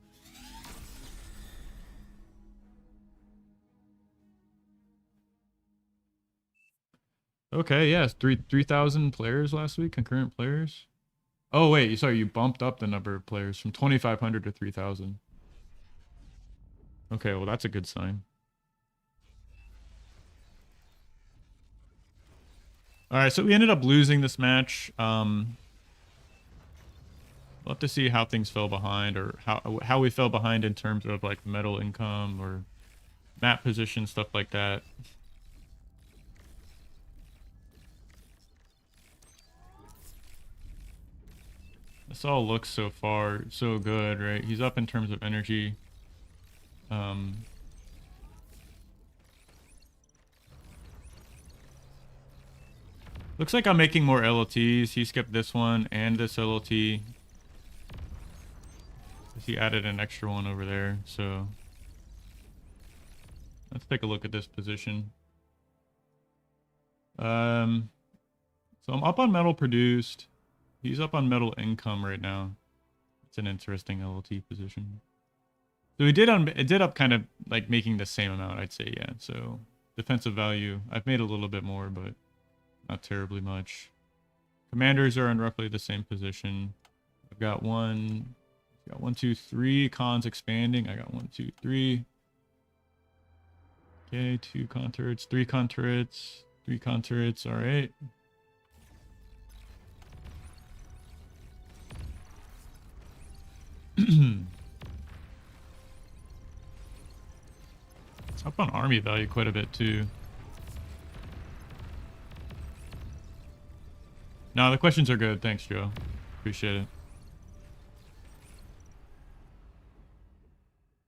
Okay, yes, 3,000 players last week, concurrent players. Oh wait, sorry, you bumped up the number of players from 2,500 to 3,000. Okay, well that's a good sign. All right, so we ended up losing this match. We'll have to see how things fell behind, or how we fell behind in terms of like metal income or map position, stuff like that. This all looks so far so good, right? He's up in terms of energy. Looks like I'm making more LLTs. He skipped this one and this LLT. He added an extra one over there, so let's take a look at this position. So I'm up on metal produced. He's up on metal income right now. It's an interesting LLT position. So it did up kind of like making the same amount, I'd say, yeah. So defensive value, I've made a little bit more, but not terribly much. Commanders are in roughly the same position. I've got one, 2, 3. Cons expanding. I got 1, 2, 3. Okay, 2 con turrets, 3 con turrets, 3 con turrets. All right. It's up on army value quite a bit too. No, the questions are good. Thanks, Joe. Appreciate it.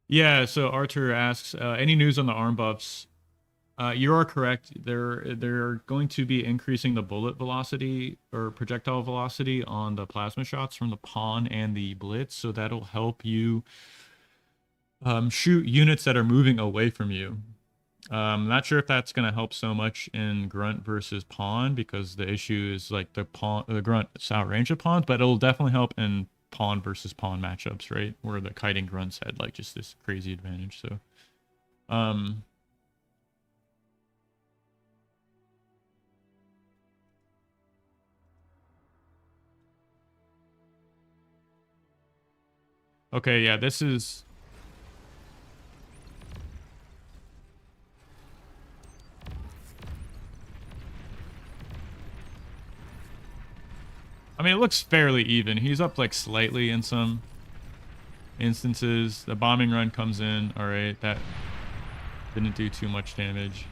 Yeah, so Arthur asks, any news on the arm buffs? You are correct. They're going to be increasing the bullet velocity or projectile velocity on the plasma shots from the pawn and the blitz, so that'll help you shoot units that are moving away from you. Not sure if that's going to help so much in grunt versus pawn, because the issue is like the grunt is outrange of pawns, but it'll definitely help in pawn versus pawn matchups, right? Where the kiting grunts had like just this crazy advantage. So, okay, yeah, this is. I mean, it looks fairly even. He's up like slightly in some instances. The bombing run comes in. All right, that didn't do too much damage.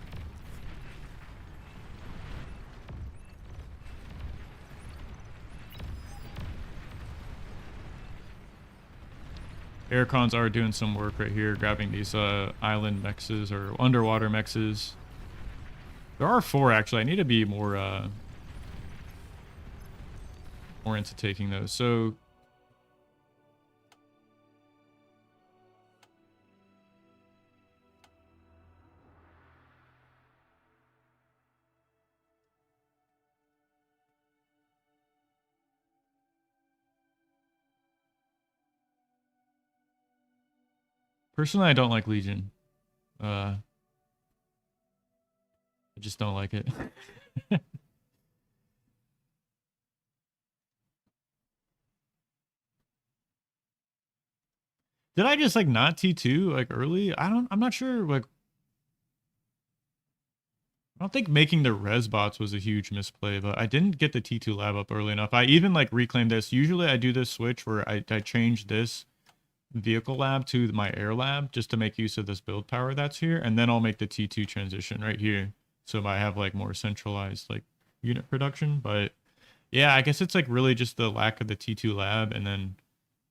Aircons are doing some work right here, grabbing these island mexes or underwater mexes. There are 4 actually. I need to be more into taking those. So personally, I don't like Legion. I just don't like it. Did I just like not T2 like early? I'm not sure. Like, I don't think making the res bots was a huge misplay, but I didn't get the T2 lab up early enough. I even like reclaimed this. Usually I do this switch where I change this vehicle lab to my air lab just to make use of this build power that's here, and then I'll make the T2 transition right here, so I have like more centralized like unit production. But yeah, I guess it's like really just the lack of the T2 lab, and then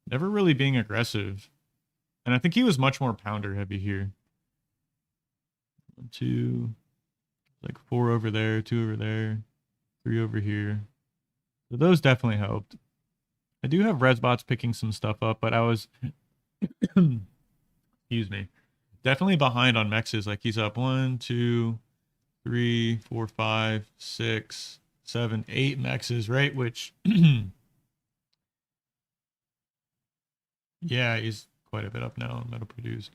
never really being aggressive. And I think he was much more pounder heavy here. 1, 2, Like 4 over there, 2 over there, 3 over here. So those definitely helped. I do have Resbots picking some stuff up, but I was, excuse me, definitely behind on mexes. Like he's up 1, 2, 3, 4, 5, 6, 7, 8 mexes, right? Which, yeah, he's quite a bit up now on metal produced.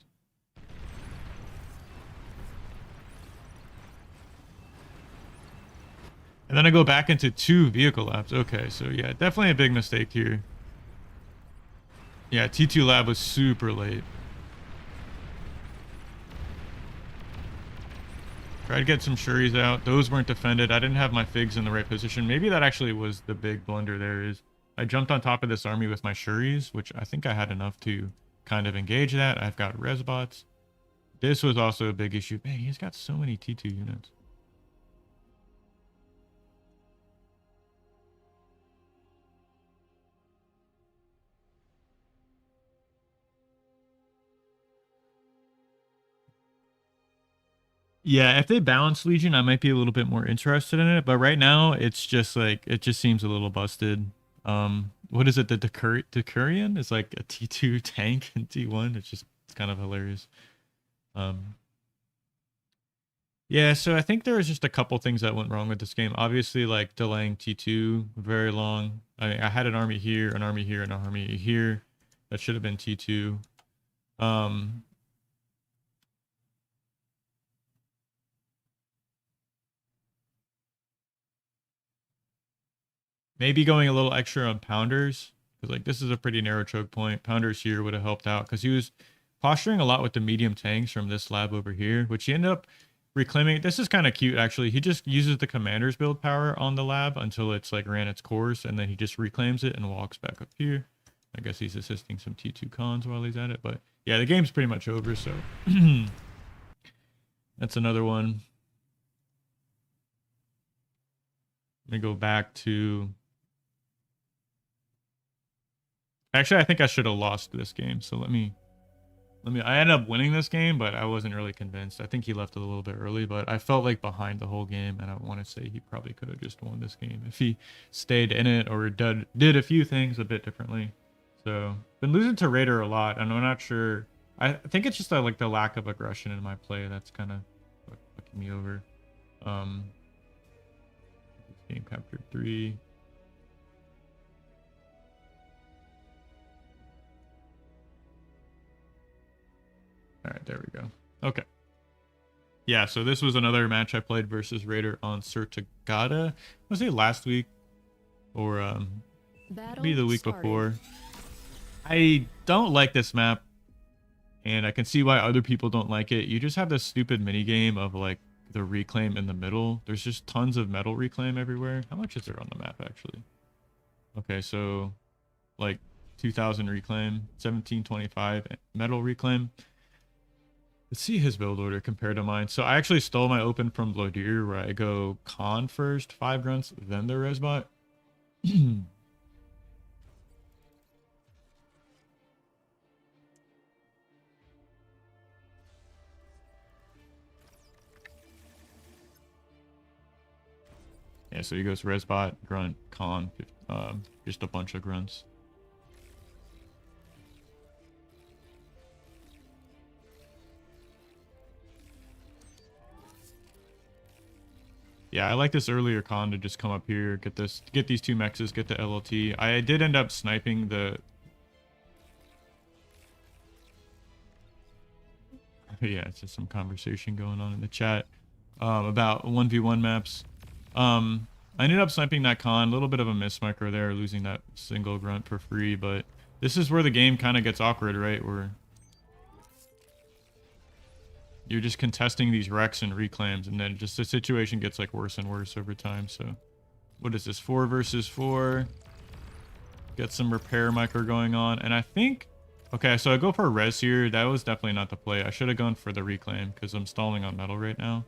And then I go back into 2 vehicle labs. Okay, so yeah, definitely a big mistake here. Yeah, T2 lab was super late. Tried to get some Shuris out. Those weren't defended. I didn't have my figs in the right position. Maybe that actually was the big blunder there is. I jumped on top of this army with my Shuris, which I think I had enough to kind of engage that. I've got Resbots. This was also a big issue. Man, he's got so many T2 units. Yeah, if they balance Legion, I might be a little bit more interested in it. But right now, it's just like, it just seems a little busted. What is it? The Decurion is like a T2 tank in T1. It's kind of hilarious. Yeah, so I think there was just a couple things that went wrong with this game. Obviously, like delaying T2 very long. I mean, I had an army here, an army here, and an army here. That should have been T2. Maybe going a little extra on Pounders, because like this is a pretty narrow choke point. Pounders here would have helped out because he was posturing a lot with the medium tanks from this lab over here, which he ended up reclaiming. This is kind of cute actually. He just uses the commander's build power on the lab until it's like ran its course, and then he just reclaims it and walks back up here. I guess he's assisting some T2 cons while he's at it, but yeah, the game's pretty much over, so that's another one. Let me go back to... Actually, I think I should have lost this game, so let me... I ended up winning this game, but I wasn't really convinced. I think he left a little bit early, but I felt like behind the whole game, and I want to say he probably could have just won this game if he stayed in it or did a few things a bit differently. So, been losing to Raider a lot, and I'm not sure... I think it's just like the lack of aggression in my play that's kind of fucking me over. Game captured 3. All right, there we go. Okay. Yeah, so this was another match I played versus Raider on Sertagata. Was it last week? Or maybe the week before. I don't like this map. And I can see why other people don't like it. You just have this stupid mini game of like the reclaim in the middle. There's just tons of metal reclaim everywhere. How much is there on the map actually? Okay, so like 2000 reclaim, 1725 metal reclaim. Let's see his build order compared to mine. So I actually stole my open from Blodir, where I go con first, 5 grunts, then the Resbot. Yeah, so he goes Resbot, grunt, con, just a bunch of grunts. Yeah, I like this earlier con to just come up here, get these 2 mexes, get the LLT. I did end up sniping the... Yeah, it's just some conversation going on in the chat about 1v1 maps. I ended up sniping that con, a little bit of a miss micro there, losing that single grunt for free, but this is where the game kind of gets awkward, right? Where you're just contesting these wrecks and reclaims, and then just the situation gets like worse and worse over time. So what is this, 4 versus 4? Get some repair micro going on, and I think, okay, so I go for a res here. That was definitely not the play. I should have gone for the reclaim because I'm stalling on metal right now.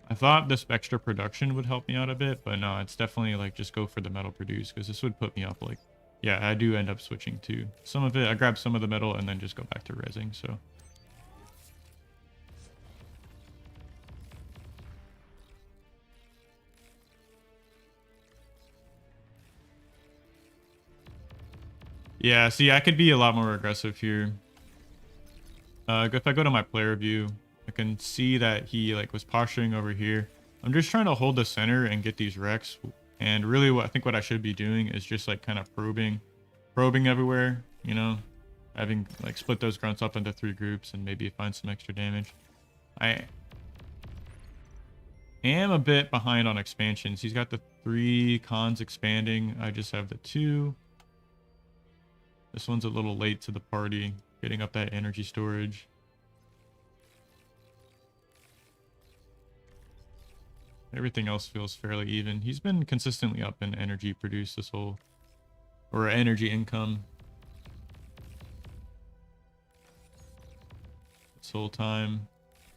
I thought this extra production would help me out a bit, but no, it's definitely like just go for the metal produce because this would put me up like, yeah, I do end up switching to some of it. I grab some of the metal and then just go back to resing, so. Yeah, see, I could be a lot more aggressive here. If I go to my player view, I can see that he like was posturing over here. I'm just trying to hold the center and get these wrecks. And really what I think what I should be doing is just like kind of probing everywhere, you know, having like split those grunts up into 3 groups and maybe find some extra damage. I am a bit behind on expansions. He's got the 3 cons expanding. I just have the 2. This one's a little late to the party, getting up that energy storage. Everything else feels fairly even. He's been consistently up in energy produced this whole, or energy income this whole time.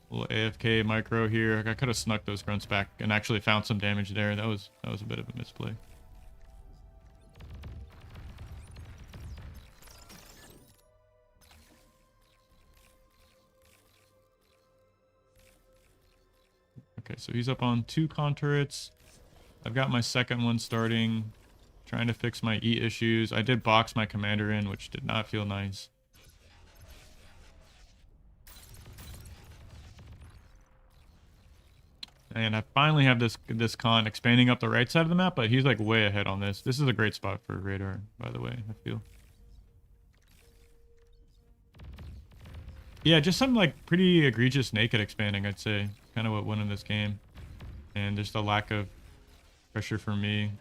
Little AFK micro here. I could have snuck those grunts back and actually found some damage there. That was a bit of a misplay. Okay, so he's up on 2 con turrets. I've got my second one starting, trying to fix my E issues. I did box my commander in, which did not feel nice. And I finally have this con expanding up the right side of the map, but he's like way ahead on this. This is a great spot for radar, by the way, I feel. Yeah, just some like pretty egregious naked expanding, I'd say. Kind of what won in this game. And just a lack of pressure for me.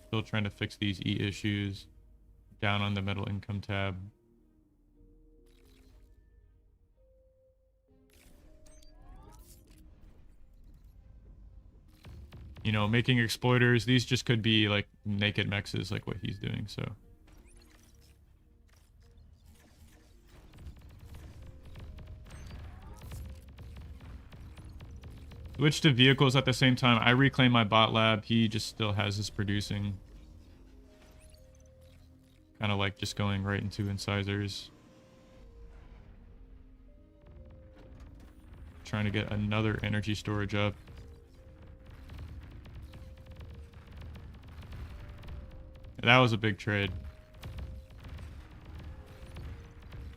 Still trying to fix these E issues. Down on the middle income tab. You know, making exploiters. These just could be like naked mexes like what he's doing, so. Switch to vehicles at the same time. I reclaim my bot lab. He just still has his producing. Kind of like just going right into incisors. Trying to get another energy storage up. That was a big trade.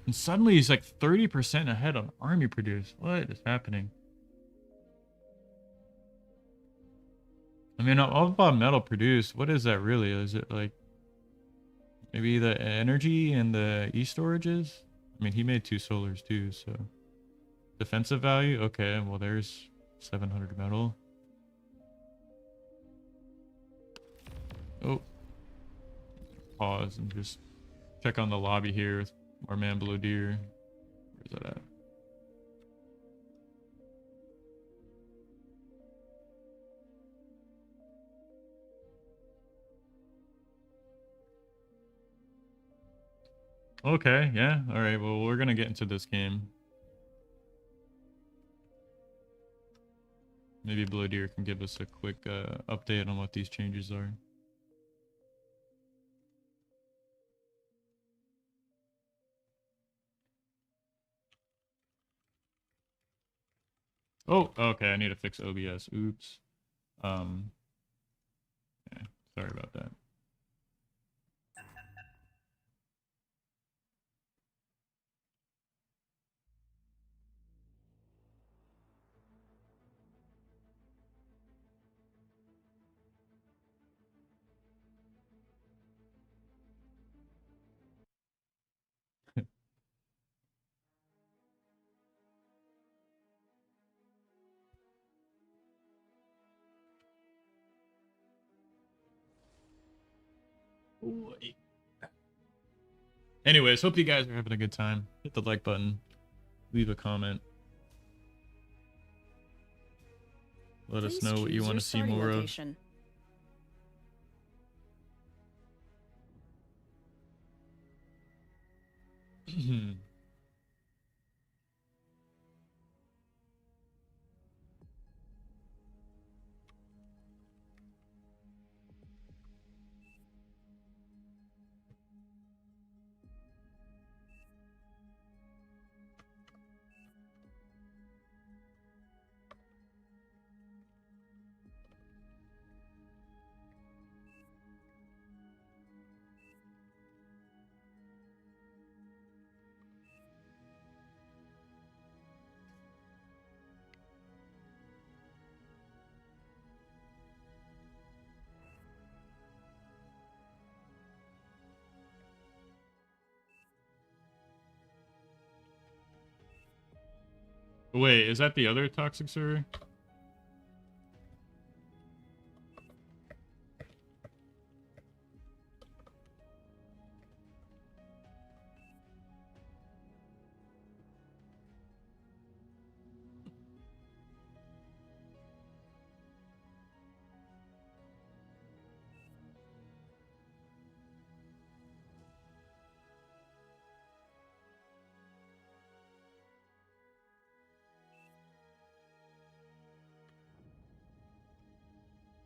And suddenly he's like 30% ahead on army produce. What is happening? I mean, all about metal produced. What is that really? Is it like maybe the energy and the e-storages? I mean, he made 2 solars too, so. Defensive value? Okay, well, there's 700 metal. Oh. Pause and just check on the lobby here with our man Below Deer. Where's that at? Okay, yeah. All right, well, we're going to get into this game. Maybe Below Deer can give us a quick update on what these changes are. Oh, okay. I need to fix OBS. Oops. Yeah, sorry about that. Anyways, hope you guys are having a good time. Hit the like button. Leave a comment. Let us know what you want to see more location. of. Wait, is that the other toxic server?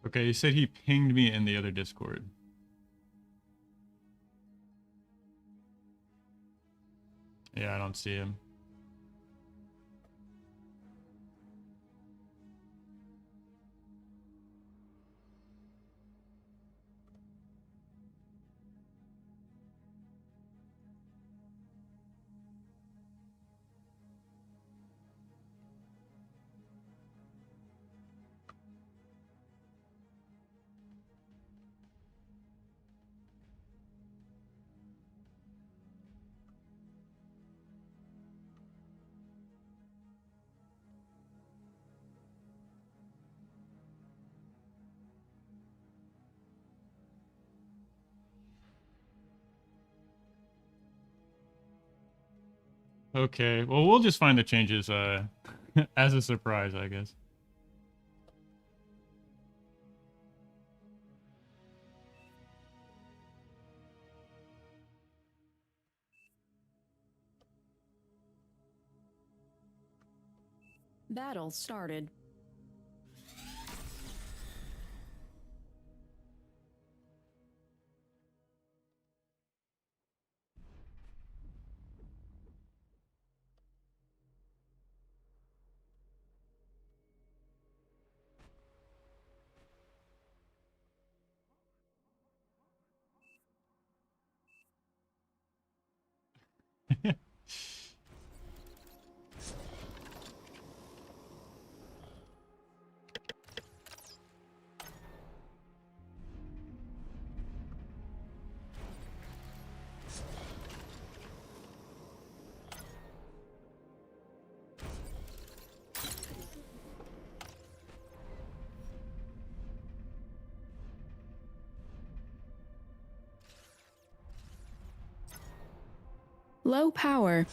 Okay, he said he pinged me in the other Discord. Yeah, I don't see him. Okay, well, we'll just find the changes as a surprise, I guess. Battle started. Low power.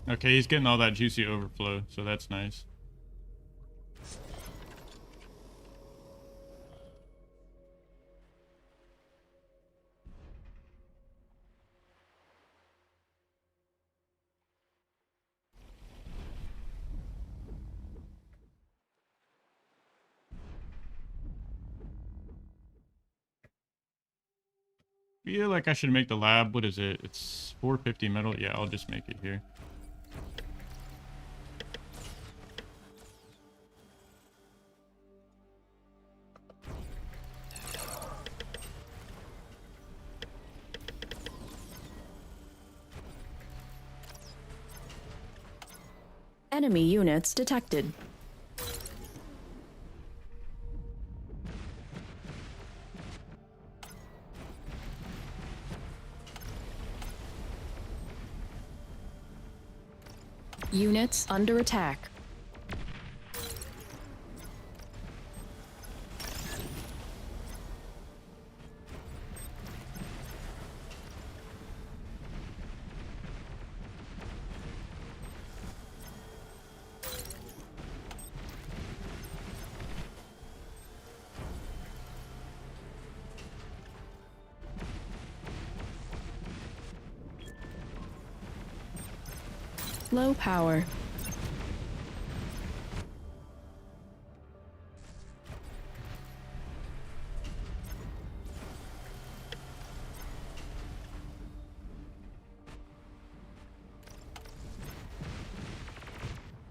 Okay, he's getting all that juicy overflow, so that's nice. Feel like I should make the lab. What is it? It's 450 metal. Yeah, I'll just make it here. Enemy units detected. Units under attack. Low power.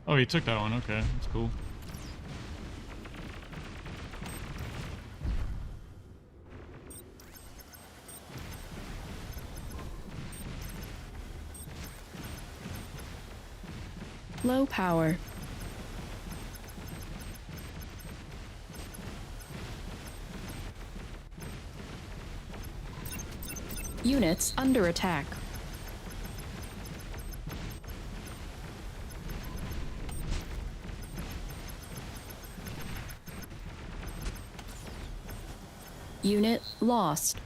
Oh, he took that one. Okay, that's cool. Low power. Units under attack. Unit lost.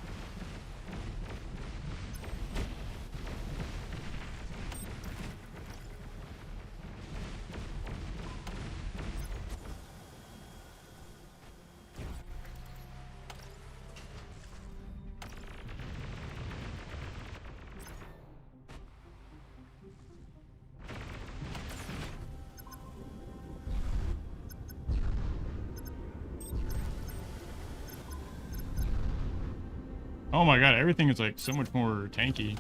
Oh my god, everything is like so much more tanky.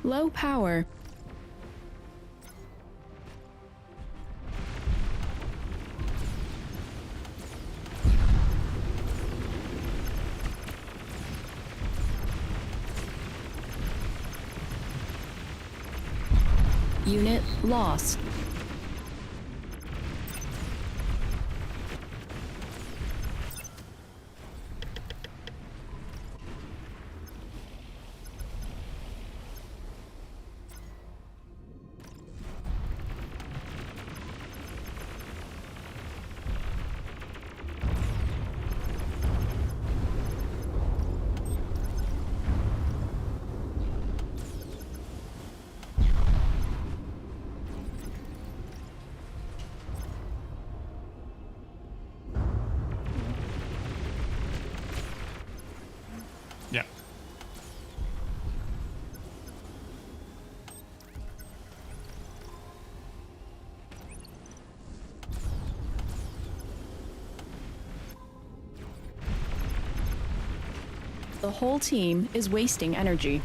Low power. Unit lost. Yeah. The whole team is wasting energy.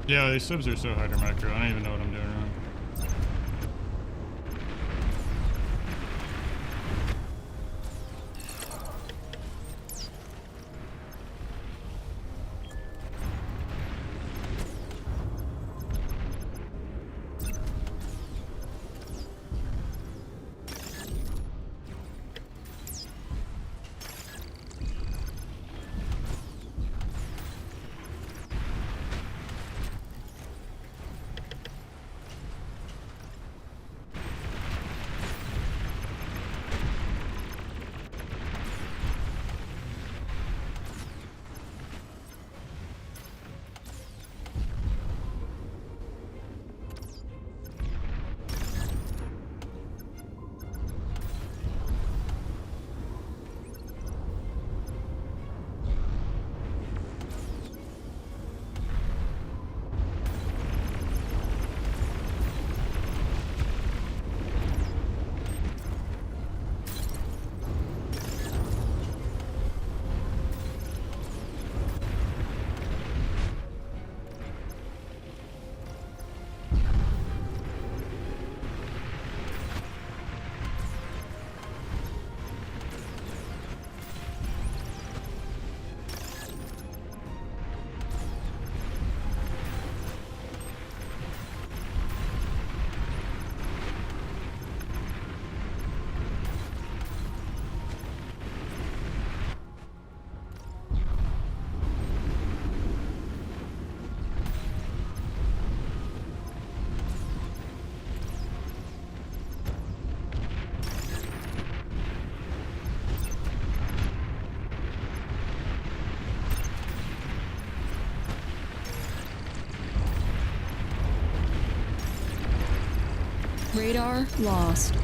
Yeah, these subs are so hard to macro. I don't even know what I'm doing wrong. Radar lost.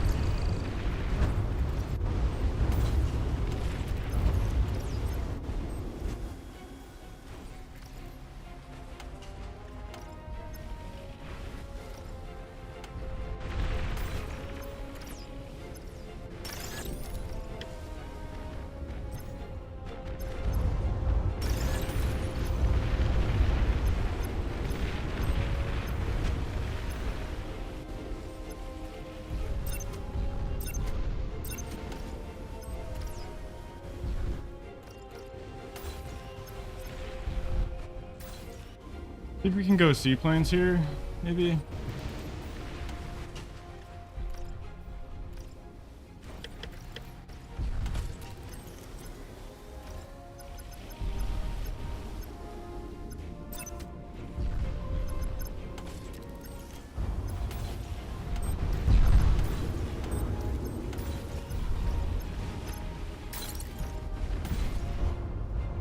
Think we can go seaplanes here, maybe?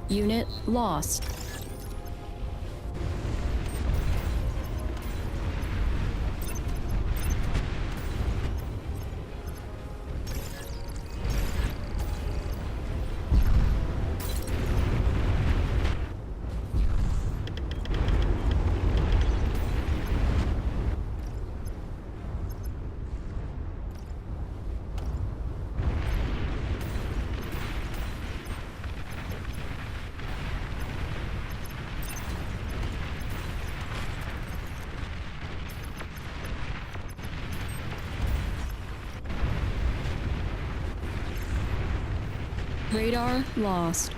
Unit lost. Radar lost.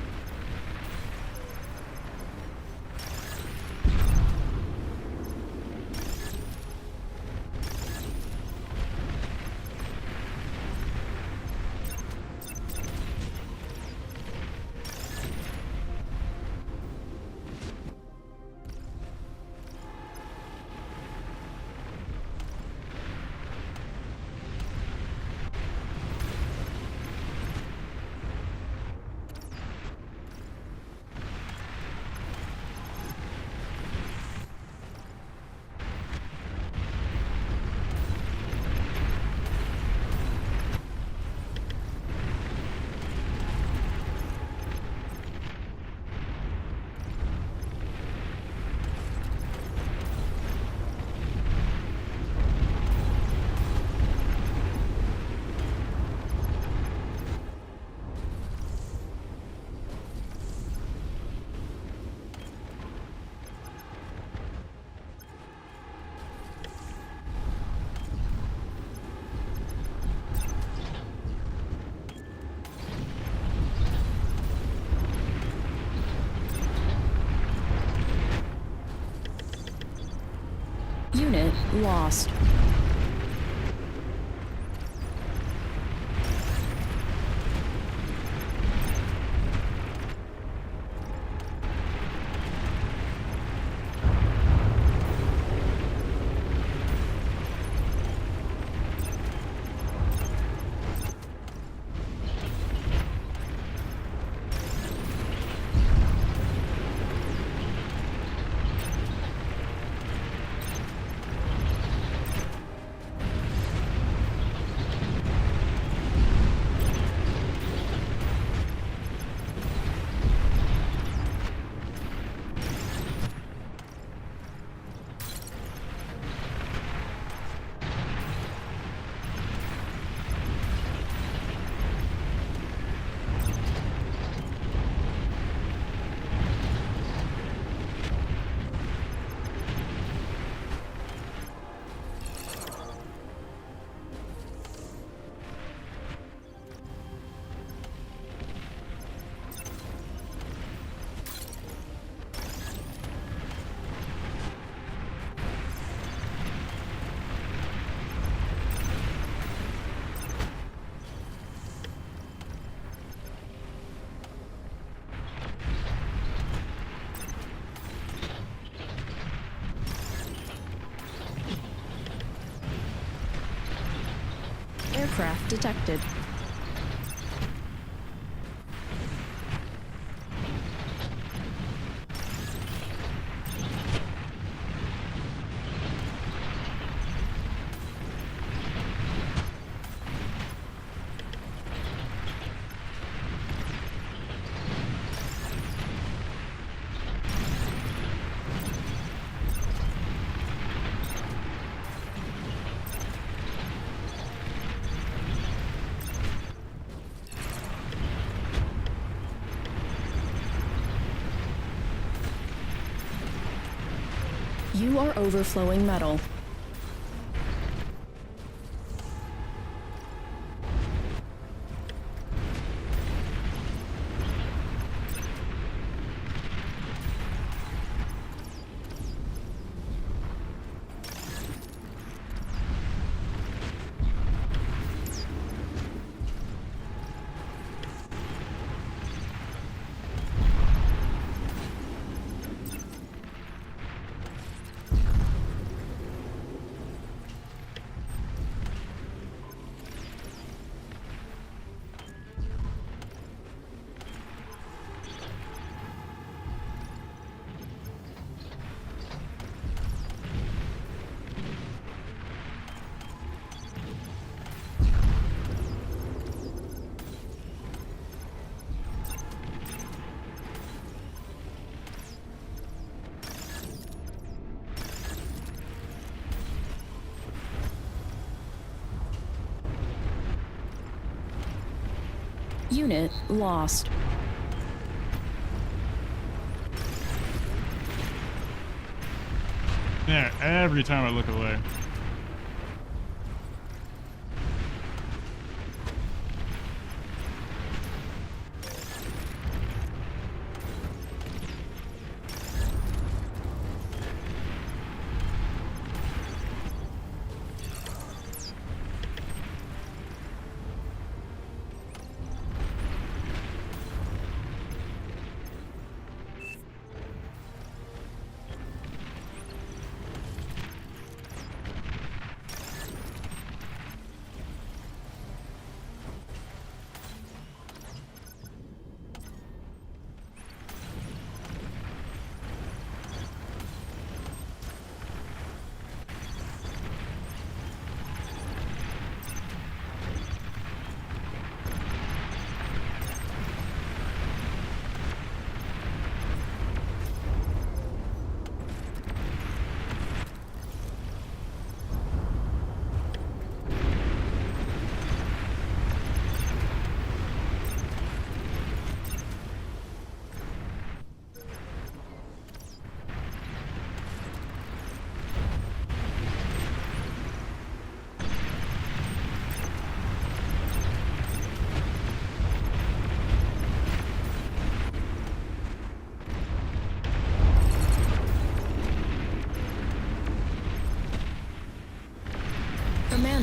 Unit lost. Aircraft detected. You are overflowing metal. Unit lost. Yeah, every time I look away.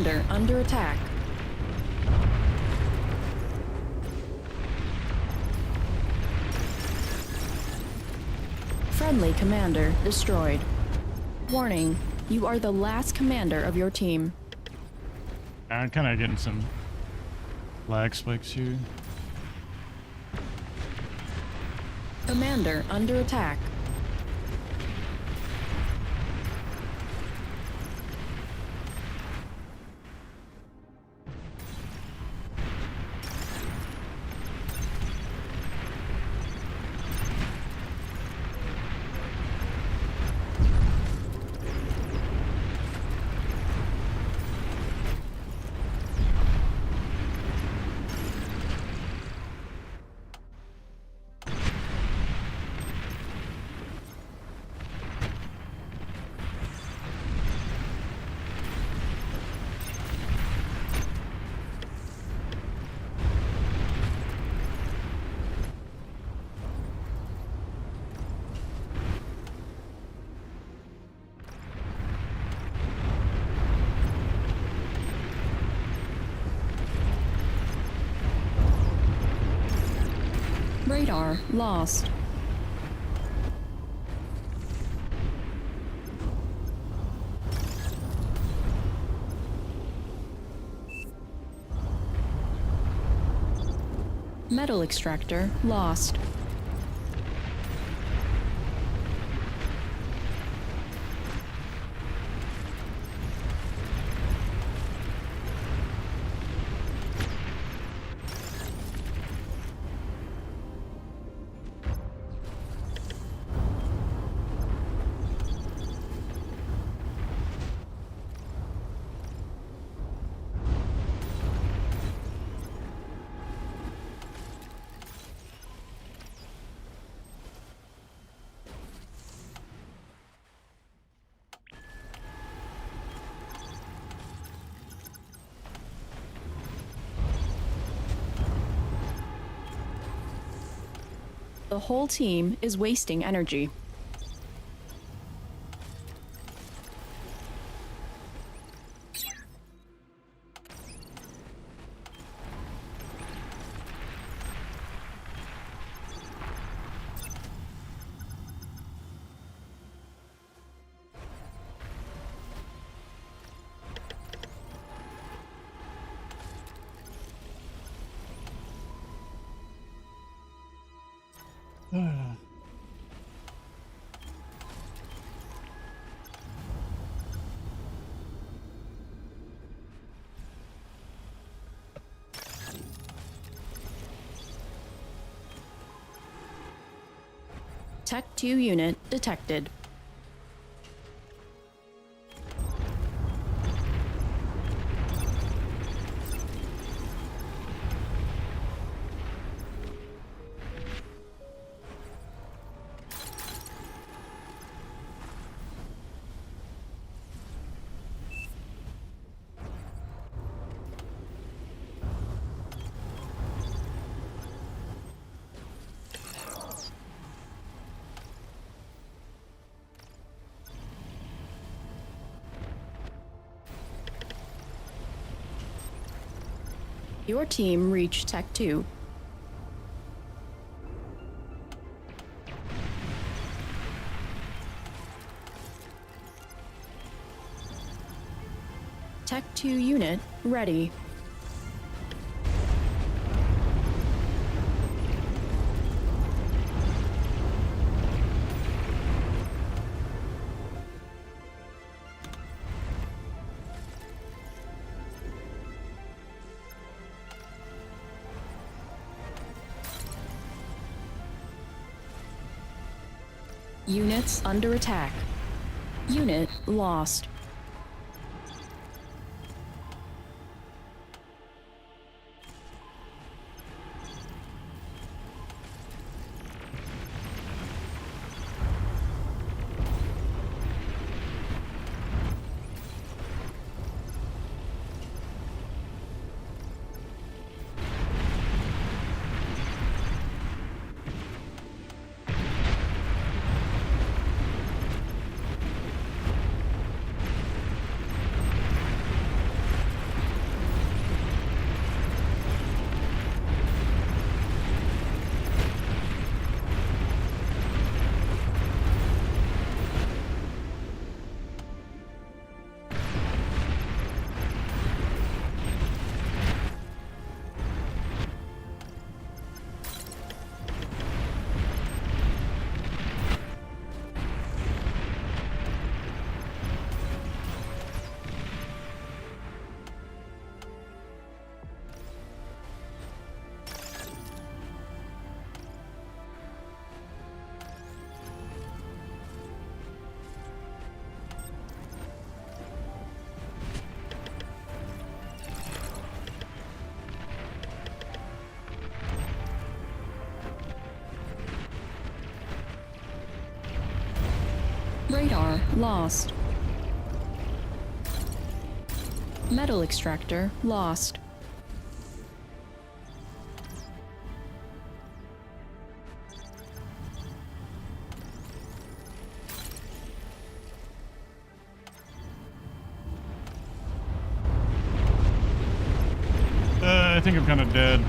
Commander under attack. Friendly commander destroyed. Warning, you are the last commander of your team. I'm kind of getting some lag spikes here. Commander under attack. Radar lost. Metal extractor lost. The whole team is wasting energy. Tech 2 unit detected. Your team reached Tech 2. Tech 2 unit ready. Units under attack. Unit lost. Radar lost. Metal extractor lost. I think I'm kind of dead.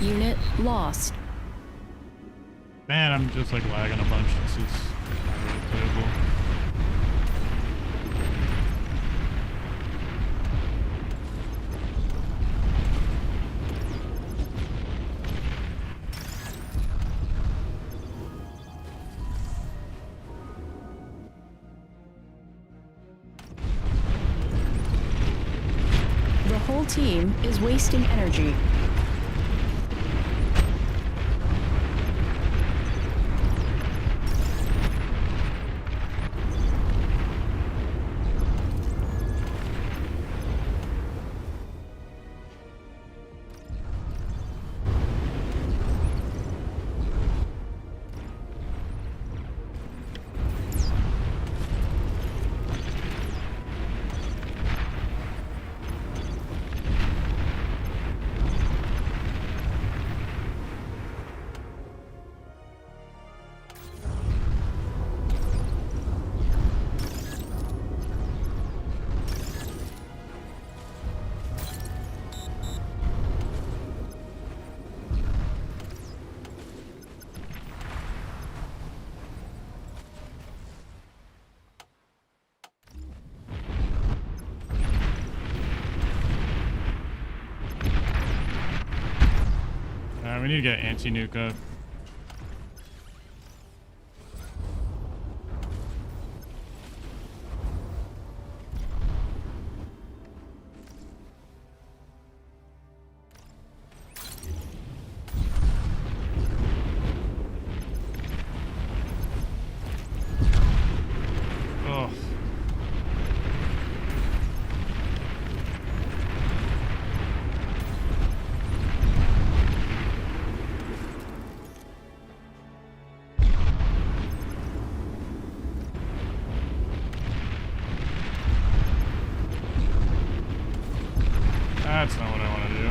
Unit lost. Man, I'm just like lagging a bunch. This is really playable. The whole team is wasting energy. We need to get anti-nuke up. Oh. That's not what I want to do.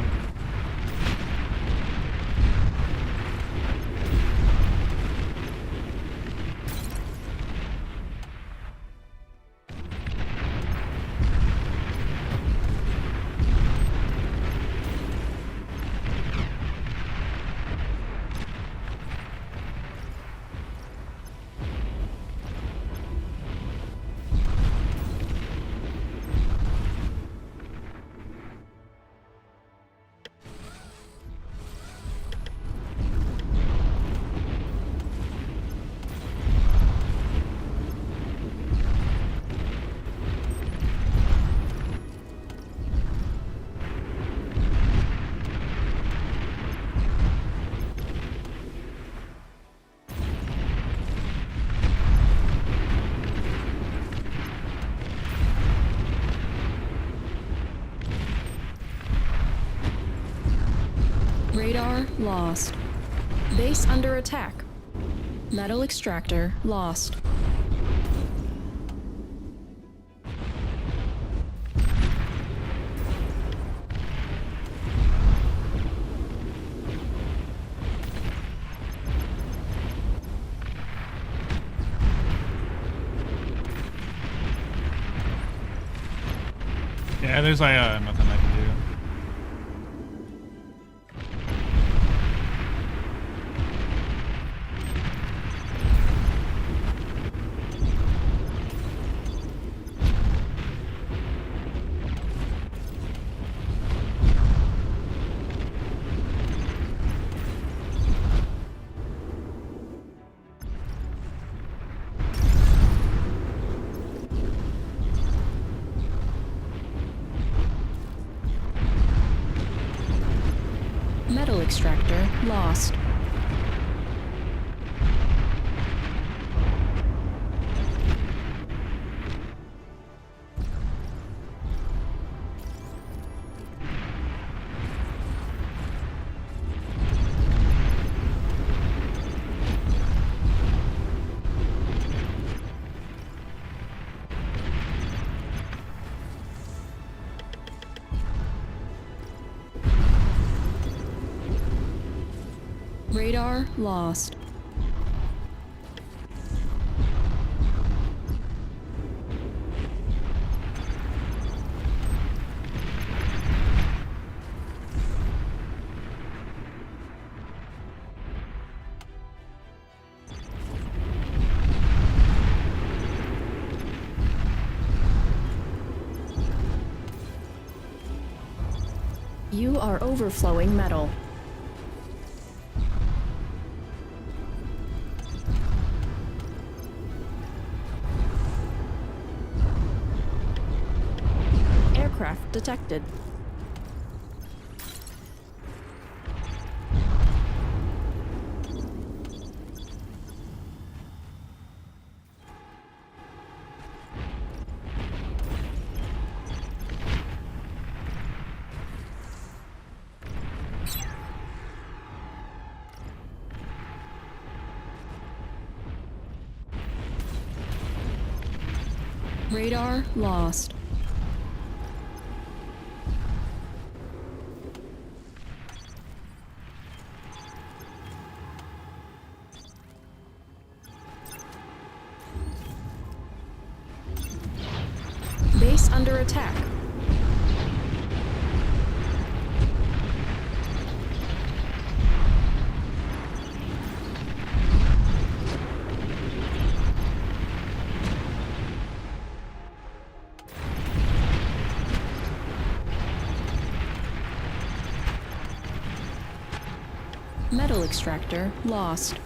Radar lost. Base under attack. Metal extractor lost. Yeah, there's like nothing I can do. Metal extractor lost. Radar lost. You are overflowing metal. Aircraft detected. Radar lost. Base under attack. Metal extractor lost.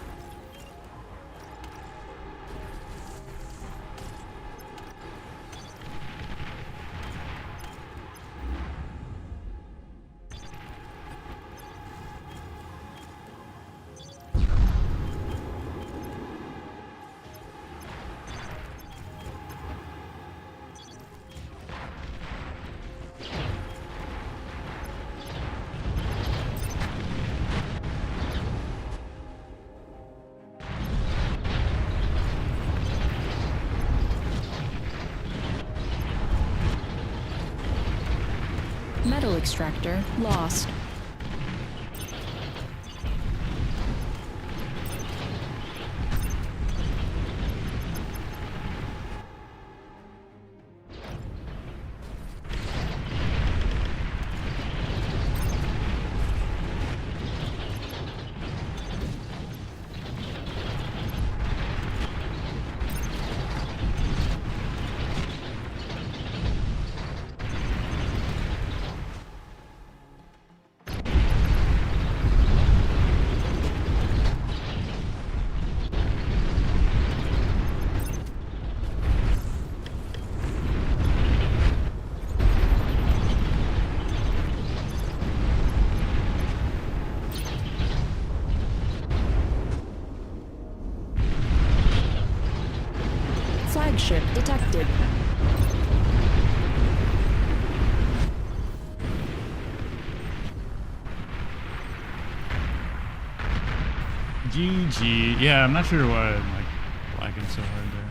Metal extractor lost. Flagship detected. GG. Yeah, I'm not sure why I'm like lagging so hard there.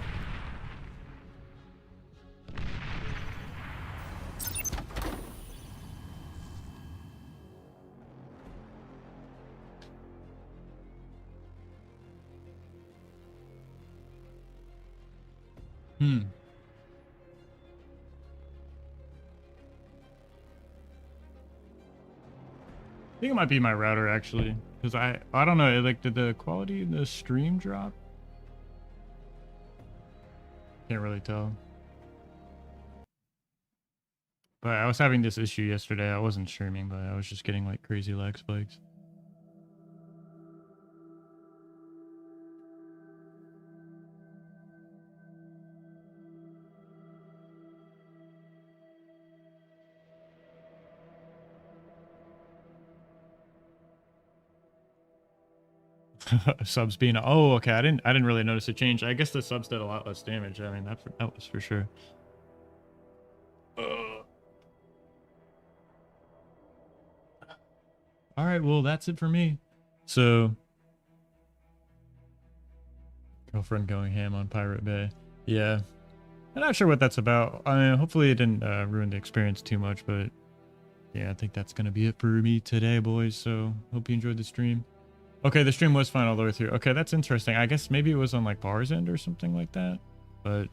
I think it might be my router actually, because I don't know, like did the quality of the stream drop? Can't really tell. But I was having this issue yesterday. I wasn't streaming, but I was just getting like crazy lag spikes. Subs being oh okay, I didn't really notice a change. I guess the subs did a lot less damage. I mean that was for sure. All right, well that's it for me. So girlfriend going ham on Pirate Bay. Yeah, I'm not sure what that's about. I mean, hopefully it didn't ruin the experience too much, but yeah, I think that's gonna be it for me today, boys. So hope you enjoyed the stream. Okay, the stream was fine all the way through. Okay, that's interesting. I guess maybe it was on like Bar's End or something like that. But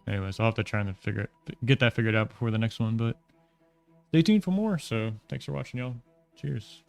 anyways, I'll have to try and get that figured out before the next one. But stay tuned for more. So thanks for watching, y'all. Cheers.